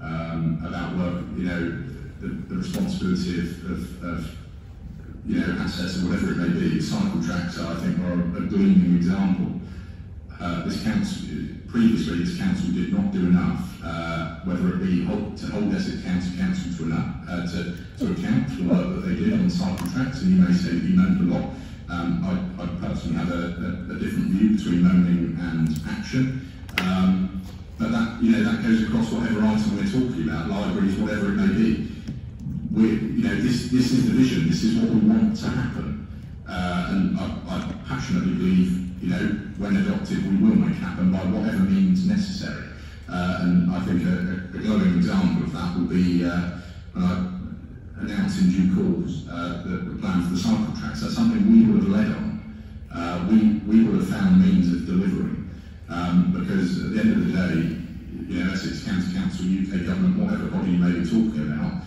about work, you know, the responsibility of you know, assets or whatever it may be. Cycle tracks, I think, are a gleaming example. This council did not do enough, whether it be to hold Essex County Council to account for the work that they did on cycle tracks, and you may say that you moaned a lot. I personally have a different view between moaning and action, but that, you know, that goes across whatever item we're talking about, libraries, whatever it may be. You know, this is the vision. This is what we want to happen, and I passionately believe when adopted, we will make happen by whatever means necessary. And I think a glowing example of that will be when I announced in due course the plan for the cycle tracks. That's something we would have led on. We would have found means of delivering. Because at the end of the day, Essex County Council, UK government, whatever body you may be talking about,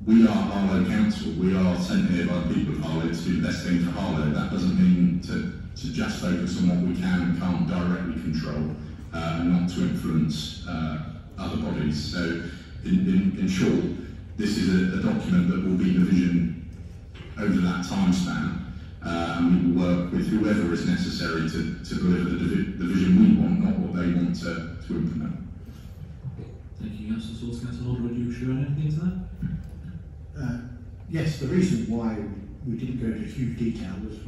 we are Harlow Council. We are sent here by the people of Harlow to do the best thing for Harlow. That doesn't mean to just focus on what we can and can't directly control, and not to influence other bodies. So, in short, this is a document that will be the vision over that time span, and we will work with whoever is necessary to deliver the vision we want, not what they want to implement. Thank you, Councillor Swords. Councillor Holder, would you share anything to that? Yes, the reason why we didn't go into huge detail was,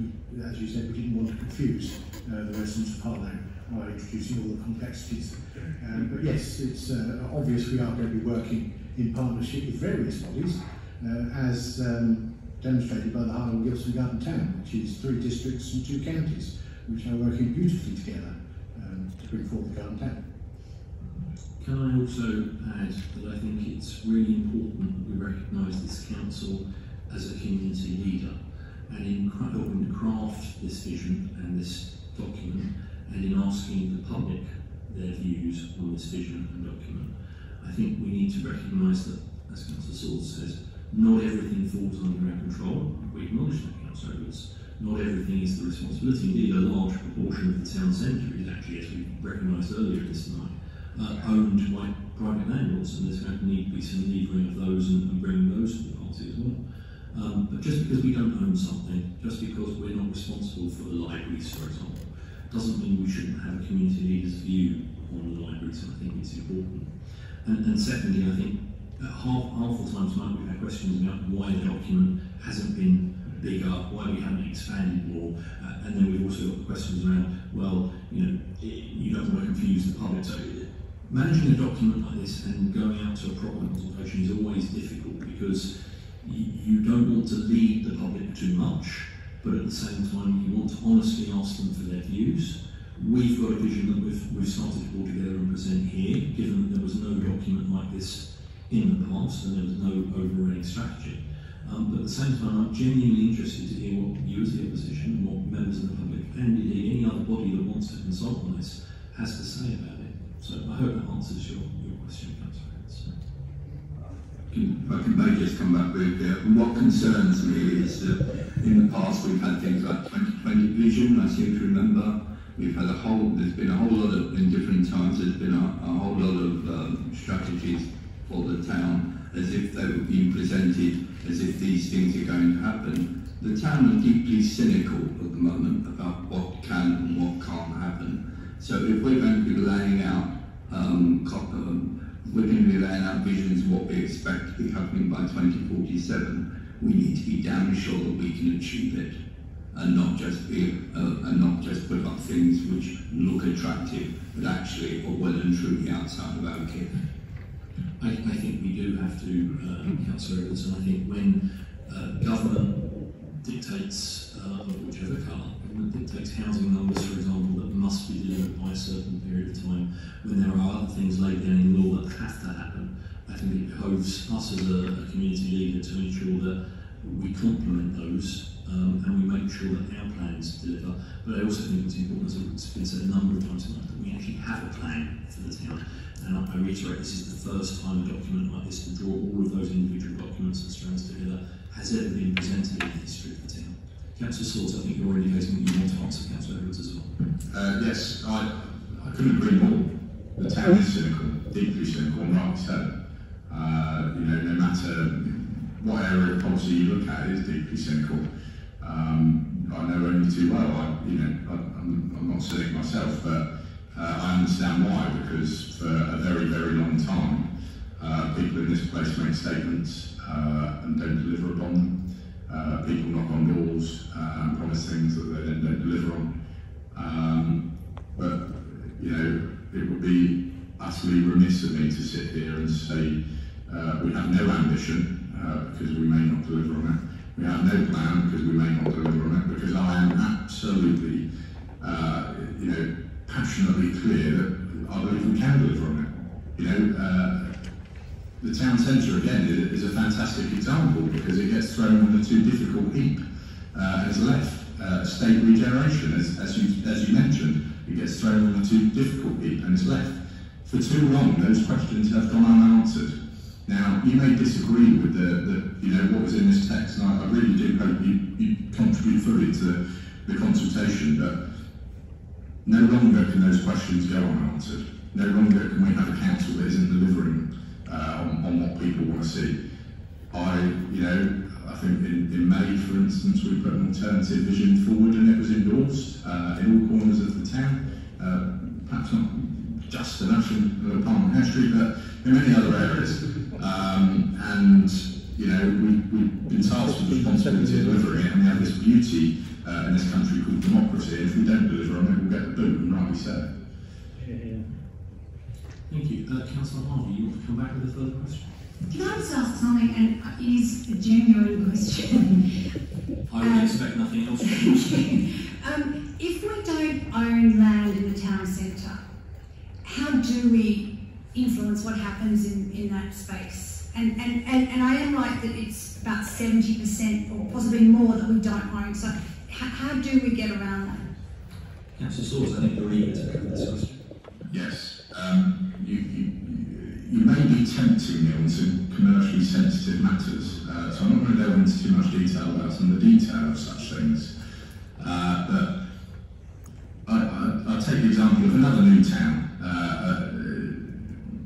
as you said, we didn't want to confuse the residents of Harlow by introducing all the complexities. But yes, it's obvious we are going to be working in partnership with various bodies, as demonstrated by the Harlow Gilson Garden Town, which is 3 districts and 2 counties, which are working beautifully together to bring forward the Garden Town. Can I also add that I think it's really important that we recognise this council as a community leader, and in helping to craft this vision and this document, and in asking the public their views on this vision and document. I think we need to recognise that, as Councillor Swords says, not everything falls under our control. We acknowledge that, Councillor Edwards. Not everything is the responsibility. Indeed, a large proportion of the town centre is actually, as we recognised earlier this night, owned by private landlords, and there's going to need to be some levering of those and bringing those to the party as well. But just because we don't own something, just because we're not responsible for the libraries, for example, doesn't mean we shouldn't have a community leader's view on the libraries, and I think it's important. And secondly, I think half the time tonight we've had questions about why the document hasn't been bigger, why we haven't expanded more, and then we've also got the questions around, well, you don't want to confuse the public. So managing a document like this and going out to a proper consultation is always difficult, because you don't want to lead the public too much, but at the same time you want to honestly ask them for their views. We've got a vision that we've started to pull together and present here, given that there was no document like this in the past and there was no overriding strategy. But at the same time, I'm genuinely interested to hear what you as the opposition, what members of the public, and indeed any other body that wants to consult on this has to say about it. So I hope that answers your question, Councillor. If I can maybe just come back with what concerns me is that in the past we've had things like 2020 vision, I seem to remember. There's been a whole lot of, in different times, there's been a whole lot of strategies for the town, as if they were being presented as if these things are going to happen. The town are deeply cynical at the moment about what can and what can't happen. So if we're going to be laying out visions of what we expect to be happening by 2047, we need to be damn sure that we can achieve it, and not just put up things which look attractive, but actually are well and truly outside of our kit. I think we do have to, Councillor Edwards, and I think when government dictates, whichever colour, government dictates housing numbers, for example, that must be delivered by a certain period of time, when there are other things laid down in law that have to happen, I think it behoves us as a community leader to ensure that we complement those and we make sure that our plans deliver. But I also think it's important, as it's been said a number of times tonight, that we actually have a plan for the town. And I reiterate, this is the first time a document like this, to draw all of those individual documents and strands together, has ever been presented in the history of the town. Councillor Swords, I think you're indicating that you want to answer Councillor Edwards as well. Yes, I couldn't agree more. The town is cynical, deeply cynical, and rightly so. No matter what area of policy you look at, it is deeply cynical. I know only too well. I'm not cynic myself, but I understand why, because for a very, very long time, people in this place make statements and don't deliver upon them. People knock on doors and promise things that they then don't deliver on. But it would be utterly remiss of me to sit here and say we have no ambition, because we may not deliver on it. We have no plan because we may not deliver on it, because I am absolutely, passionately clear that I believe we can deliver on it. The town centre, again, is a fantastic example because it gets thrown on the too difficult heap as left. State regeneration, as you mentioned, it gets thrown on the too difficult heap and is left. For too long, those questions have gone unanswered. Now, you may disagree with what was in this text, and I really do hope you contribute fully to the consultation, but no longer can those questions go unanswered. No longer can we have a council that isn't delivering on what people want to see. I think in May, for instance, we put an alternative vision forward and it was endorsed in all corners of the town, perhaps not just enough in Parliament High Street, but in many other areas. We've been tasked with the responsibility of delivering it, and we have this beauty in this country called democracy, and if we don't deliver on it, we'll get the boot, and rightly so. Thank you. Councillor Harvey, you want to come back with a further question? Can I just ask something, and it is a genuine question? I would expect nothing else from you. If we don't own land in the town centre, how do we influence what happens in that space? And I am right that it's about 70% or possibly more that we don't own. So how do we get around that? Councillor Swords, I think you're eager to cover this question. Yes. You may be tempting me on some commercially sensitive matters, so I'm not going to delve into too much detail about some of the detail of such things. But I'll take the example of another new town,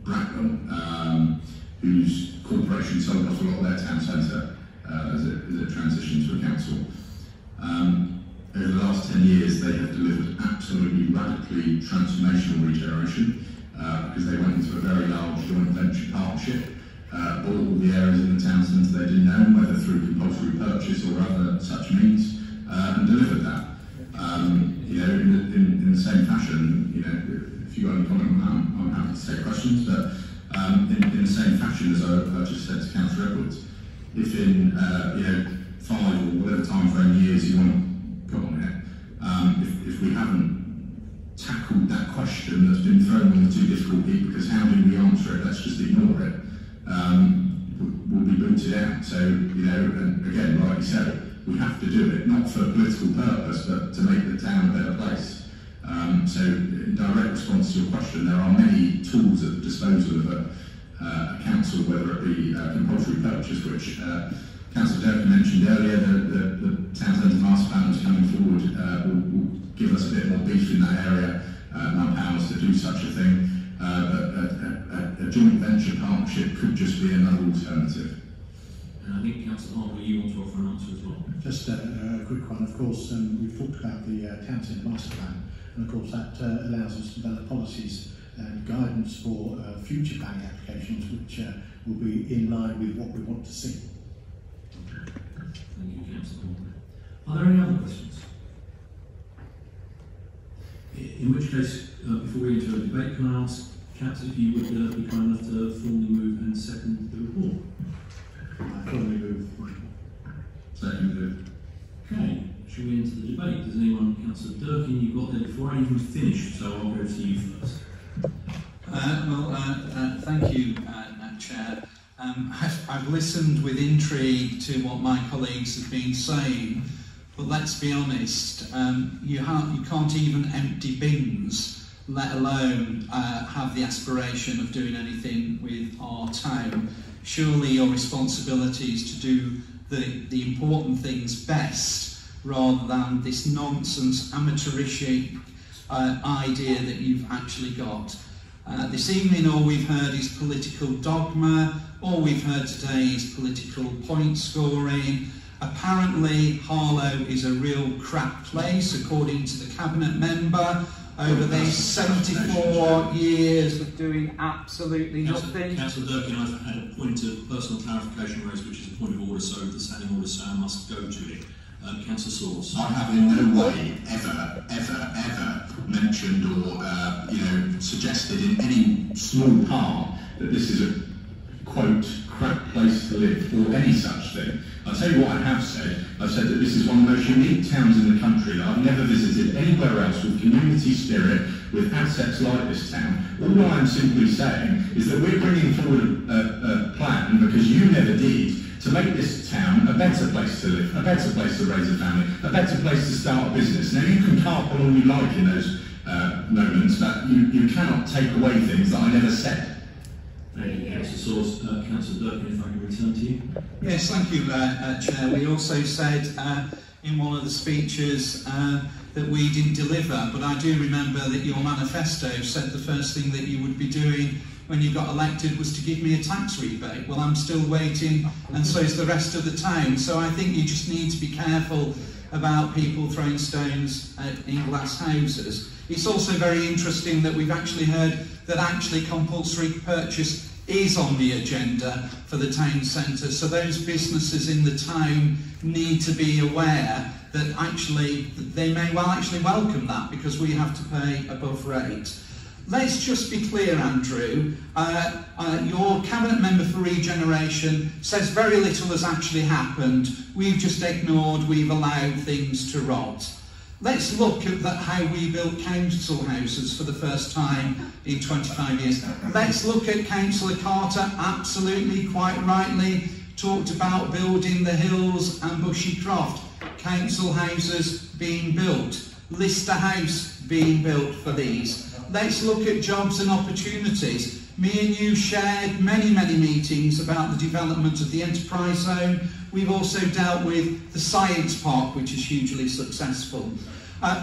Bracknell, whose corporation sold off a lot of their town centre as it transitioned to a council. Over the last 10 years, they have delivered absolutely radically transformational regeneration because they went into a very large joint venture partnership, bought all the areas in the town centre they didn't own, whether through compulsory purchase or other such means, and delivered that. In the same fashion, if you've got any comment on that, I'm happy to take questions, but in the same fashion as I just said to Councillor Edwards, if in 5 or whatever time frame years you want to put on it, if we haven't tackled that question that's been thrown on the too difficult heap, because how do we answer it? Let's just ignore it. We'll be booted out. So, and again, like you said, we have to do it, not for political purpose, but to make the town a better place. So, in direct response to your question, there are many tools at the disposal of a council, whether it be compulsory purchase, which Councillor Durkin mentioned earlier, the town centre master plan that's coming forward will give us a bit more beef in that area, and our powers to do such a thing. But a joint venture partnership could just be another alternative. And I think Councillor Harvey, you want to offer an answer as well. Just a quick one. Of course, we've talked about the town centre master plan, and of course that allows us to develop policies and guidance for future planning applications, which will be in line with what we want to see. Thank you, Councillor Harvey. Are there any other questions? In which case, before we enter a debate, can I ask Councillor if you would be kind enough to formally move and second the report? I formally move. Second. Okay, shall we enter the debate? Does anyone, Councillor Durkin, you got there before I even finished, so I'll go to you first. Thank you, Chair. I've listened with intrigue to what my colleagues have been saying, but let's be honest, you can't even empty bins, let alone have the aspiration of doing anything with our town. Surely your responsibility is to do the important things best, rather than this nonsense amateurish idea that you've actually got. This evening all we've heard is political dogma, all we've heard today is political point scoring. Apparently Harlow is a real crap place, according to the Cabinet member, over these 74 years of doing absolutely nothing. Councillor Durkin, I've had a point of personal clarification raised, which is a point of order, so the standing order, so I must go to it. Councillor Swords. I have in no way ever mentioned or suggested in any small part that this is a quote crap place to live or any such thing. I'll tell you what I have said. I've said that this is one of the most unique towns in the country that I've never visited anywhere else with community spirit, with assets like this town. All I'm simply saying is that we're bringing forward a plan, because you never did, to make this town a better place to live, a better place to raise a family, a better place to start a business. Now, you can carp on all you like in those moments, but you cannot take away things that I never said. Thank you, Councillor Source. Councillor Durkin, if I can return to you. Yes, thank you, Chair. We also said in one of the speeches that we didn't deliver, but I do remember that your manifesto said the first thing that you would be doing when you got elected was to give me a tax rebate. Well, I'm still waiting, and so is the rest of the town. So I think you just need to be careful about people throwing stones in glass houses. It's also very interesting that we've actually heard that actually compulsory purchase is on the agenda for the town centre. So those businesses in the town need to be aware that actually they may well actually welcome that, because we have to pay above rate. Let's just be clear, Andrew. Your Cabinet Member for Regeneration says very little has actually happened. We've just ignored, we've allowed things to rot. Let's look at how we built council houses for the first time in 25 years. Let's look at Councillor Carter, absolutely, quite rightly, talked about building the Hills and Bushy Croft. Council houses being built. Lister House being built for these. Let's look at jobs and opportunities. Me and you shared many, many meetings about the development of the enterprise zone. We've also dealt with the science park, which is hugely successful.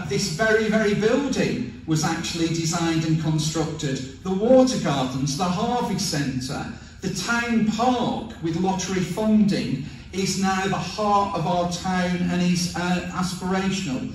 This very, very building was actually designed and constructed. The water gardens, the Harvey Centre, the town park with lottery funding is now the heart of our town and is aspirational.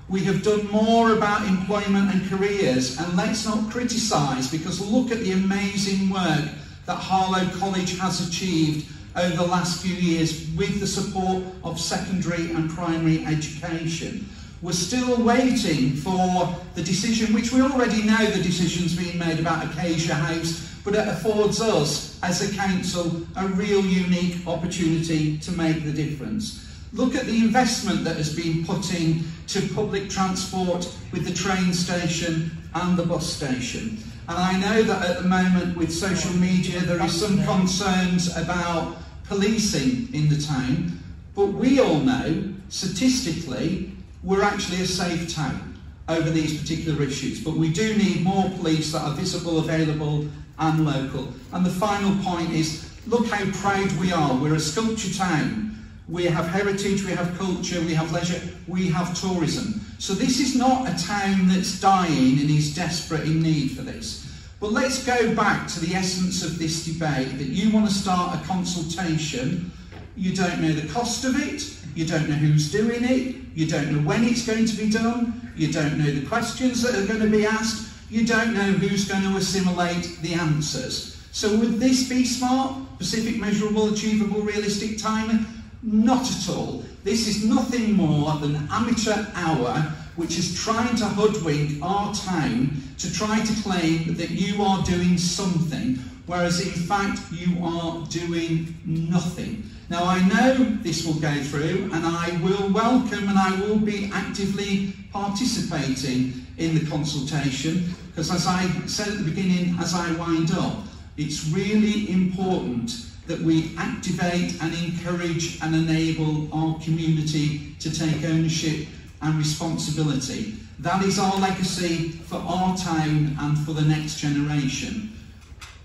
We have done more about employment and careers, and let's not criticise, because look at the amazing work that Harlow College has achieved over the last few years with the support of secondary and primary education. We're still waiting for the decision, which we already know the decision's being made about Acacia House, but it affords us as a council a real unique opportunity to make the difference. Look at the investment that has been put into public transport with the train station and the bus station. And I know that at the moment with social media there is some concerns about policing in the town, but we all know, statistically, we're actually a safe town over these particular issues. But we do need more police that are visible, available and local. And the final point is, look how proud we are. We're a sculpture town. We have heritage, we have culture, we have leisure, we have tourism. So this is not a town that's dying and is desperate in need for this. But let's go back to the essence of this debate, that you want to start a consultation. You don't know the cost of it, you don't know who's doing it, you don't know when it's going to be done, you don't know the questions that are going to be asked, you don't know who's going to assimilate the answers. So would this be smart, specific, measurable, achievable, realistic timing? Not at all. This is nothing more than amateur hour, which is trying to hoodwink our town to try to claim that you are doing something, whereas in fact you are doing nothing. Now I know this will go through, and I will welcome and I will be actively participating in the consultation, because as I said at the beginning, as I wind up, it's really important that we activate and encourage and enable our community to take ownership and responsibility. That is our legacy for our town and for the next generation.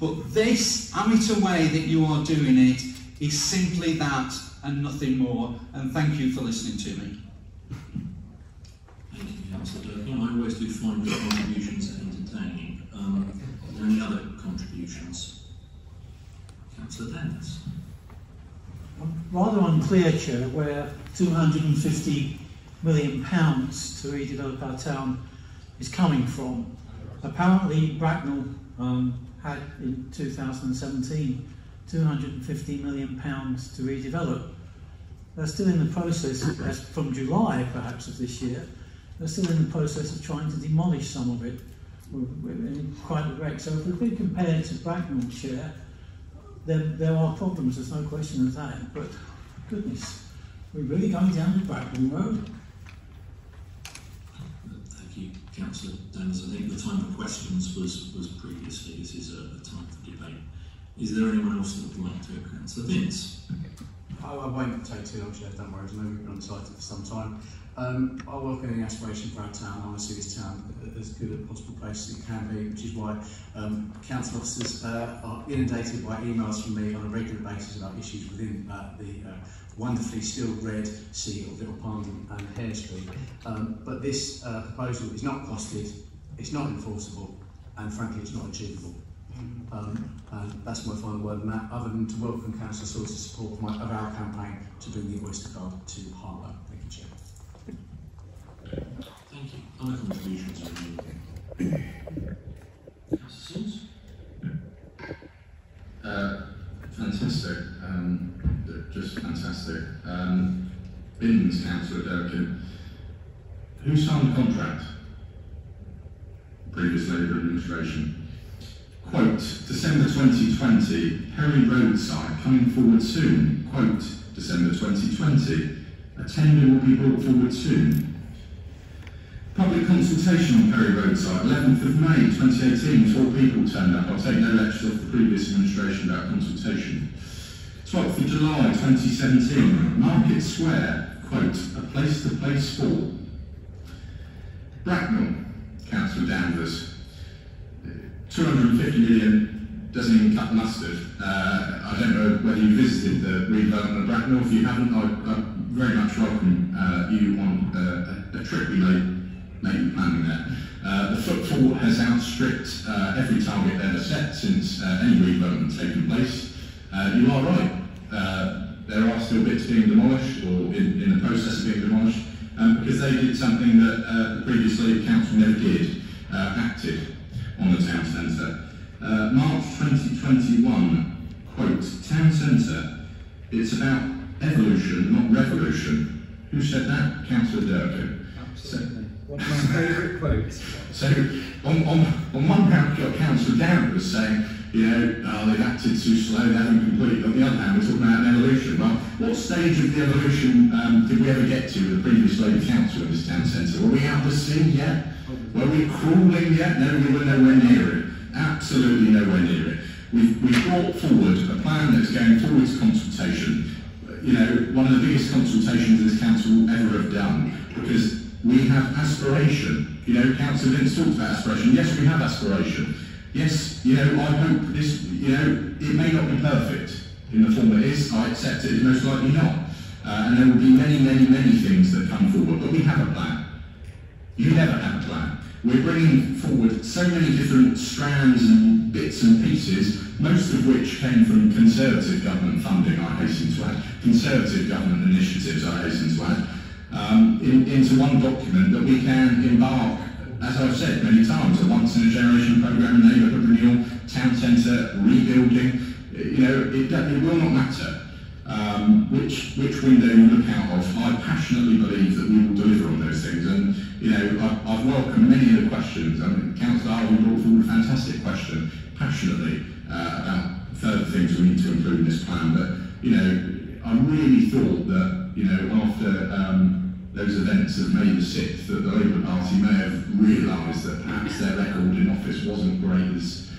But this amateur way that you are doing it is simply that and nothing more. And thank you for listening to me. Thank you, Councillor Durkin. I always do find your contributions entertaining. Are there any other contributions? Councillor Dennis. Rather unclear, Chair, where £250 million to redevelop our town is coming from. Apparently Bracknell had in 2017 £250 million to redevelop. They're still in the process, as from July perhaps of this year, they're still in the process of trying to demolish some of it. We're in quite a wreck. So if we've been compared to Bracknell, Chair, there are problems, there's no question of that. But goodness, we're really going down the Bracknell Road. Thank you, Councillor Daniels. I think the time for questions was previously. This is a time for debate. Is there anyone else that would like to? Councillor Vince. I won't take too long, Chair, don't worry, I know we've been on site for some time. I welcome any aspiration for our town. I want to see this town as good a possible place as it can be, which is why council officers are inundated by emails from me on a regular basis about issues within the wonderfully still red sea of Little Pond and Hare Street. But this proposal is not costed, it's not enforceable, and frankly it's not achievable. And that's my final word on that, other than to welcome Councillor Swords' support of our campaign to bring the Oyster card to Harlow. Thank you, Chair. Thank you. Other contributions from you? Councillor Swords? Fantastic. Just fantastic. Bins, Councillor Durkin. Who signed the contract? Previous Labour administration. Quote, December 2020, Perry Roadside coming forward soon. Quote, December 2020, a tender will be brought forward soon. Public consultation on Perry Roadside, 11th of May 2018, 4 people turned up. I'll take no lectures off the previous administration about consultation. 12th of July 2017, Market Square, quote, a place to play sport. Bracknell, Councillor Danvers. 250 million doesn't even cut the mustard. I don't know whether you visited the redevelopment of Bracknell. If you haven't, I very much welcome you on a trip we may be planning there. The footfall has outstripped every target ever set since any redevelopment taken place. You are right. There are still bits being demolished or in the process of being demolished because they did something that the previous Labour Council never did, acted on the town centre. March 2021, quote, town centre, it's about evolution, not revolution. Who said that? Councillor Durkin. Absolutely. One of my favourite quotes. So, on one hand, you've got Councillor Danvers saying, you know, they've acted too slow, they haven't completed. On the other hand, we're talking about an evolution. Well, what stage of the evolution did we ever get to with the previous Labour Council in this town centre? Were we out to sea yet? Were we crawling yet? No, we were nowhere near it. Absolutely nowhere near it. We've brought forward a plan that's going forward to consultation. You know, one of the biggest consultations this council will ever have done, because we have aspiration. You know, Councillor Vince talked about aspiration. Yes, we have aspiration. Yes, you know, I hope this, you know, it may not be perfect in the form it is. I accept it is most likely not. And there will be many, many, many things that come forward, but we have a plan. You never have a plan. We're bringing forward so many different strands and bits and pieces, most of which came from Conservative government funding, I hasten to add, Conservative government initiatives, I hasten to add, into one document that we can embark, as I've said many times, a once-in-a-generation programme of neighbourhood renewal, town centre, rebuilding. You know, it will not matter which window you look out of. I passionately believe that we will deliver on those things, and you know, I've welcomed many of the questions. I mean, Councillor Harlow brought forward a fantastic question, passionately, about further things we need to improve in this plan. But you know, I really thought that, you know, after those events of May the 6th, that the Labour Party may have realised that perhaps their record in office wasn't great as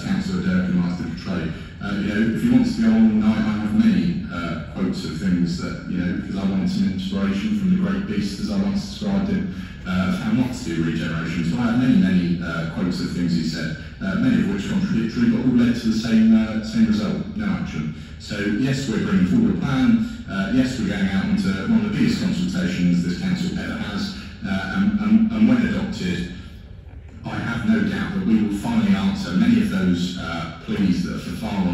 Councillor Durkin likes to portray. You know, if he wants to go on all night, I have many quotes of things that, you know, because I wanted some inspiration from the great beast, as I once described him, of how not to do regeneration. So I have many, many quotes of things he said, many of which contradictory, but all led to the same result, no action. So yes, we're bringing forward a plan. Yes, we're going out into one of the biggest consultations this council ever has, and when adopted, I have no doubt that we will finally answer many of those pleas that for far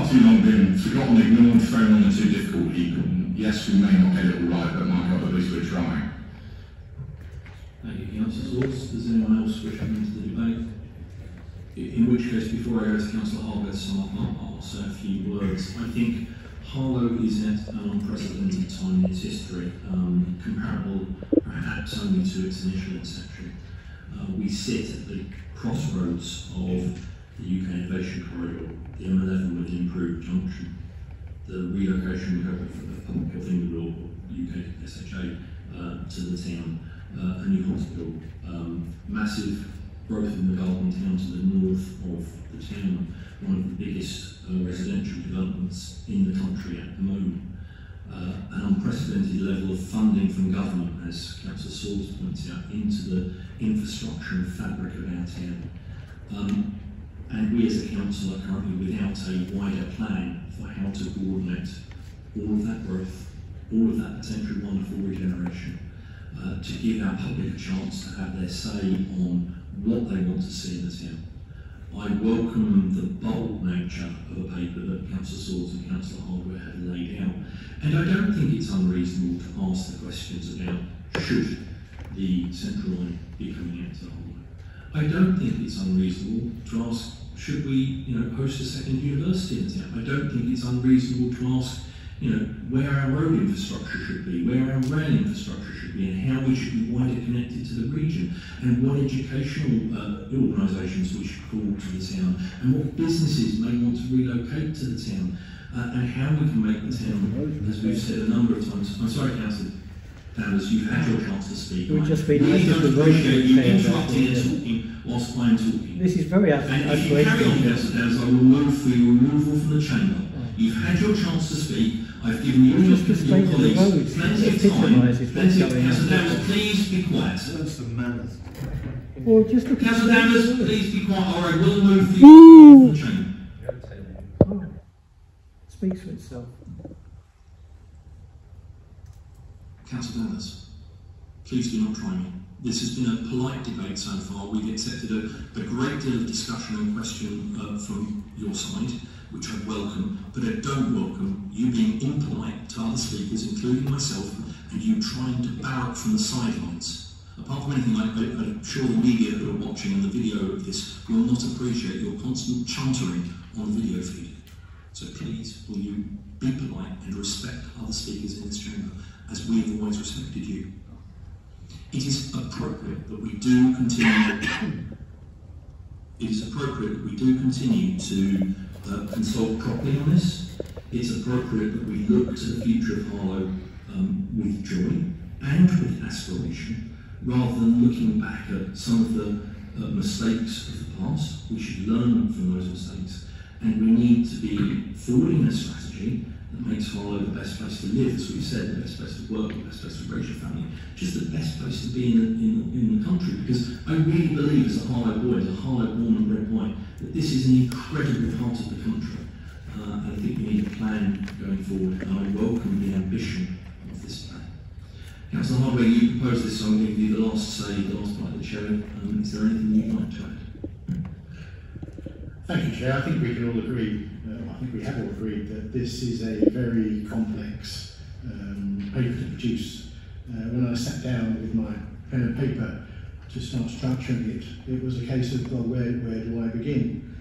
too long been forgotten, ignored, thrown on the too difficult heap. Yes, we may not get it all right, but my God, at least we're trying. Thank you, Councillor Swords. Does anyone else wish to come into the debate? In which case, before I go to Councillor Harlow to sum up, I'll say a few words. I think Harlow is at an unprecedented time in its history, comparable perhaps only to its initial inception. We sit at the crossroads of the UK Innovation Corridor, the M11 with an improved junction, the relocation of Public Health England or UK SHA to the town, a new hospital, massive growth in the Garden Town to the north of the town, one of the biggest residential developments in the country at the moment. An unprecedented level of funding from government, as Councillor Swords pointed out, into the infrastructure and fabric of our town. And we as a council are currently without a wider plan for how to coordinate all of that growth, all of that potential wonderful regeneration, to give our public a chance to have their say on what they want to see in the town. I welcome the bold nature of a paper that Councillor Swords and Councillor Harlow have laid out, and I don't think it's unreasonable to ask the questions about should the central line be coming out to Harlow. I don't think it's unreasonable to ask should we, host a second university in the town. I don't think it's unreasonable to ask, where our road infrastructure should be, where our rail infrastructure should be, and how we should be wider connected to the region, and what educational organisations we should call to the town, and what businesses may want to relocate to the town, and how we can make the town, as we've said a number of times. I'm sorry, Councillor Dowers, you've had your chance to speak. We've just been really don't appreciate you interrupting and yeah. talking whilst I'm talking. This is very And if you carry on, Councillor Dowers, I will move for your removal from the chamber. You've had your chance to speak. I've given you and your colleagues plenty of time. Councillor Dowers, please be quiet. That's the manners. Well, just look at Councillor Dowers, please be quiet, or I will move for you from the chamber. Oh, speaks for itself. Councillor Dowers, please do not try me. This has been a polite debate so far. We've accepted a great deal of discussion and question from your side, which I welcome, but I don't welcome you being impolite to other speakers, including myself, and you trying to barrack from the sidelines. Apart from anything, I'm sure the media who are watching and the video of this will not appreciate your constant chuntering on the video feed. So please, will you be polite and respect other speakers in this chamber, as we have always respected you. It is appropriate that we do continue. It is appropriate that we do continue to consult properly on this. It's appropriate that we look to the future of Harlow with joy and with aspiration, rather than looking back at some of the mistakes of the past. We should learn from those mistakes, and we need to be forwarding a strategy that makes Harlow the best place to live, as we've said, the best place to work, the best place to raise your family, just the best place to be in the country. Because I really believe, as a Harlow boy, as a Harlow born and bred white, that this is an incredible part of the country. And I think we need a plan going forward, and I welcome the ambition of this plan. Councillor Hardware, you proposed this, so I'm going to give you the last say, the last part of the show. Is there anything you'd like to add? Thank you, Chair. I think we can all agree, I think we have all agreed that this is a very complex paper to produce. When I sat down with my pen and paper to start structuring it, it was a case of, well, where do I begin?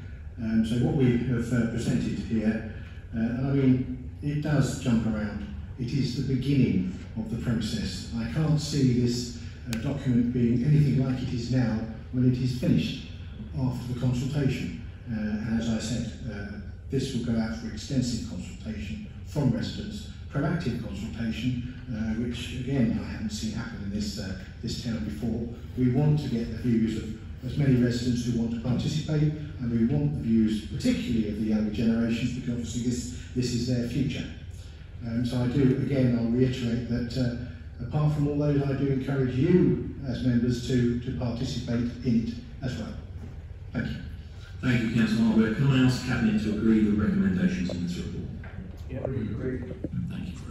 So what we have presented here, and I mean, it does jump around. It is the beginning of the process. I can't see this document being anything like it is now when it is finished after the consultation. And as I said, this will go out for extensive consultation from residents, proactive consultation, which again I haven't seen happen in this town before. We want to get the views of as many residents who want to participate, and we want the views particularly of the younger generations, because obviously this is their future. So I do, again, I'll reiterate that apart from all those, I do encourage you as members to participate in it as well. Thank you. Thank you, Councillor Hardware. Can I ask Cabinet to agree with the recommendations in this report? Yeah, I agree. Thank you very much.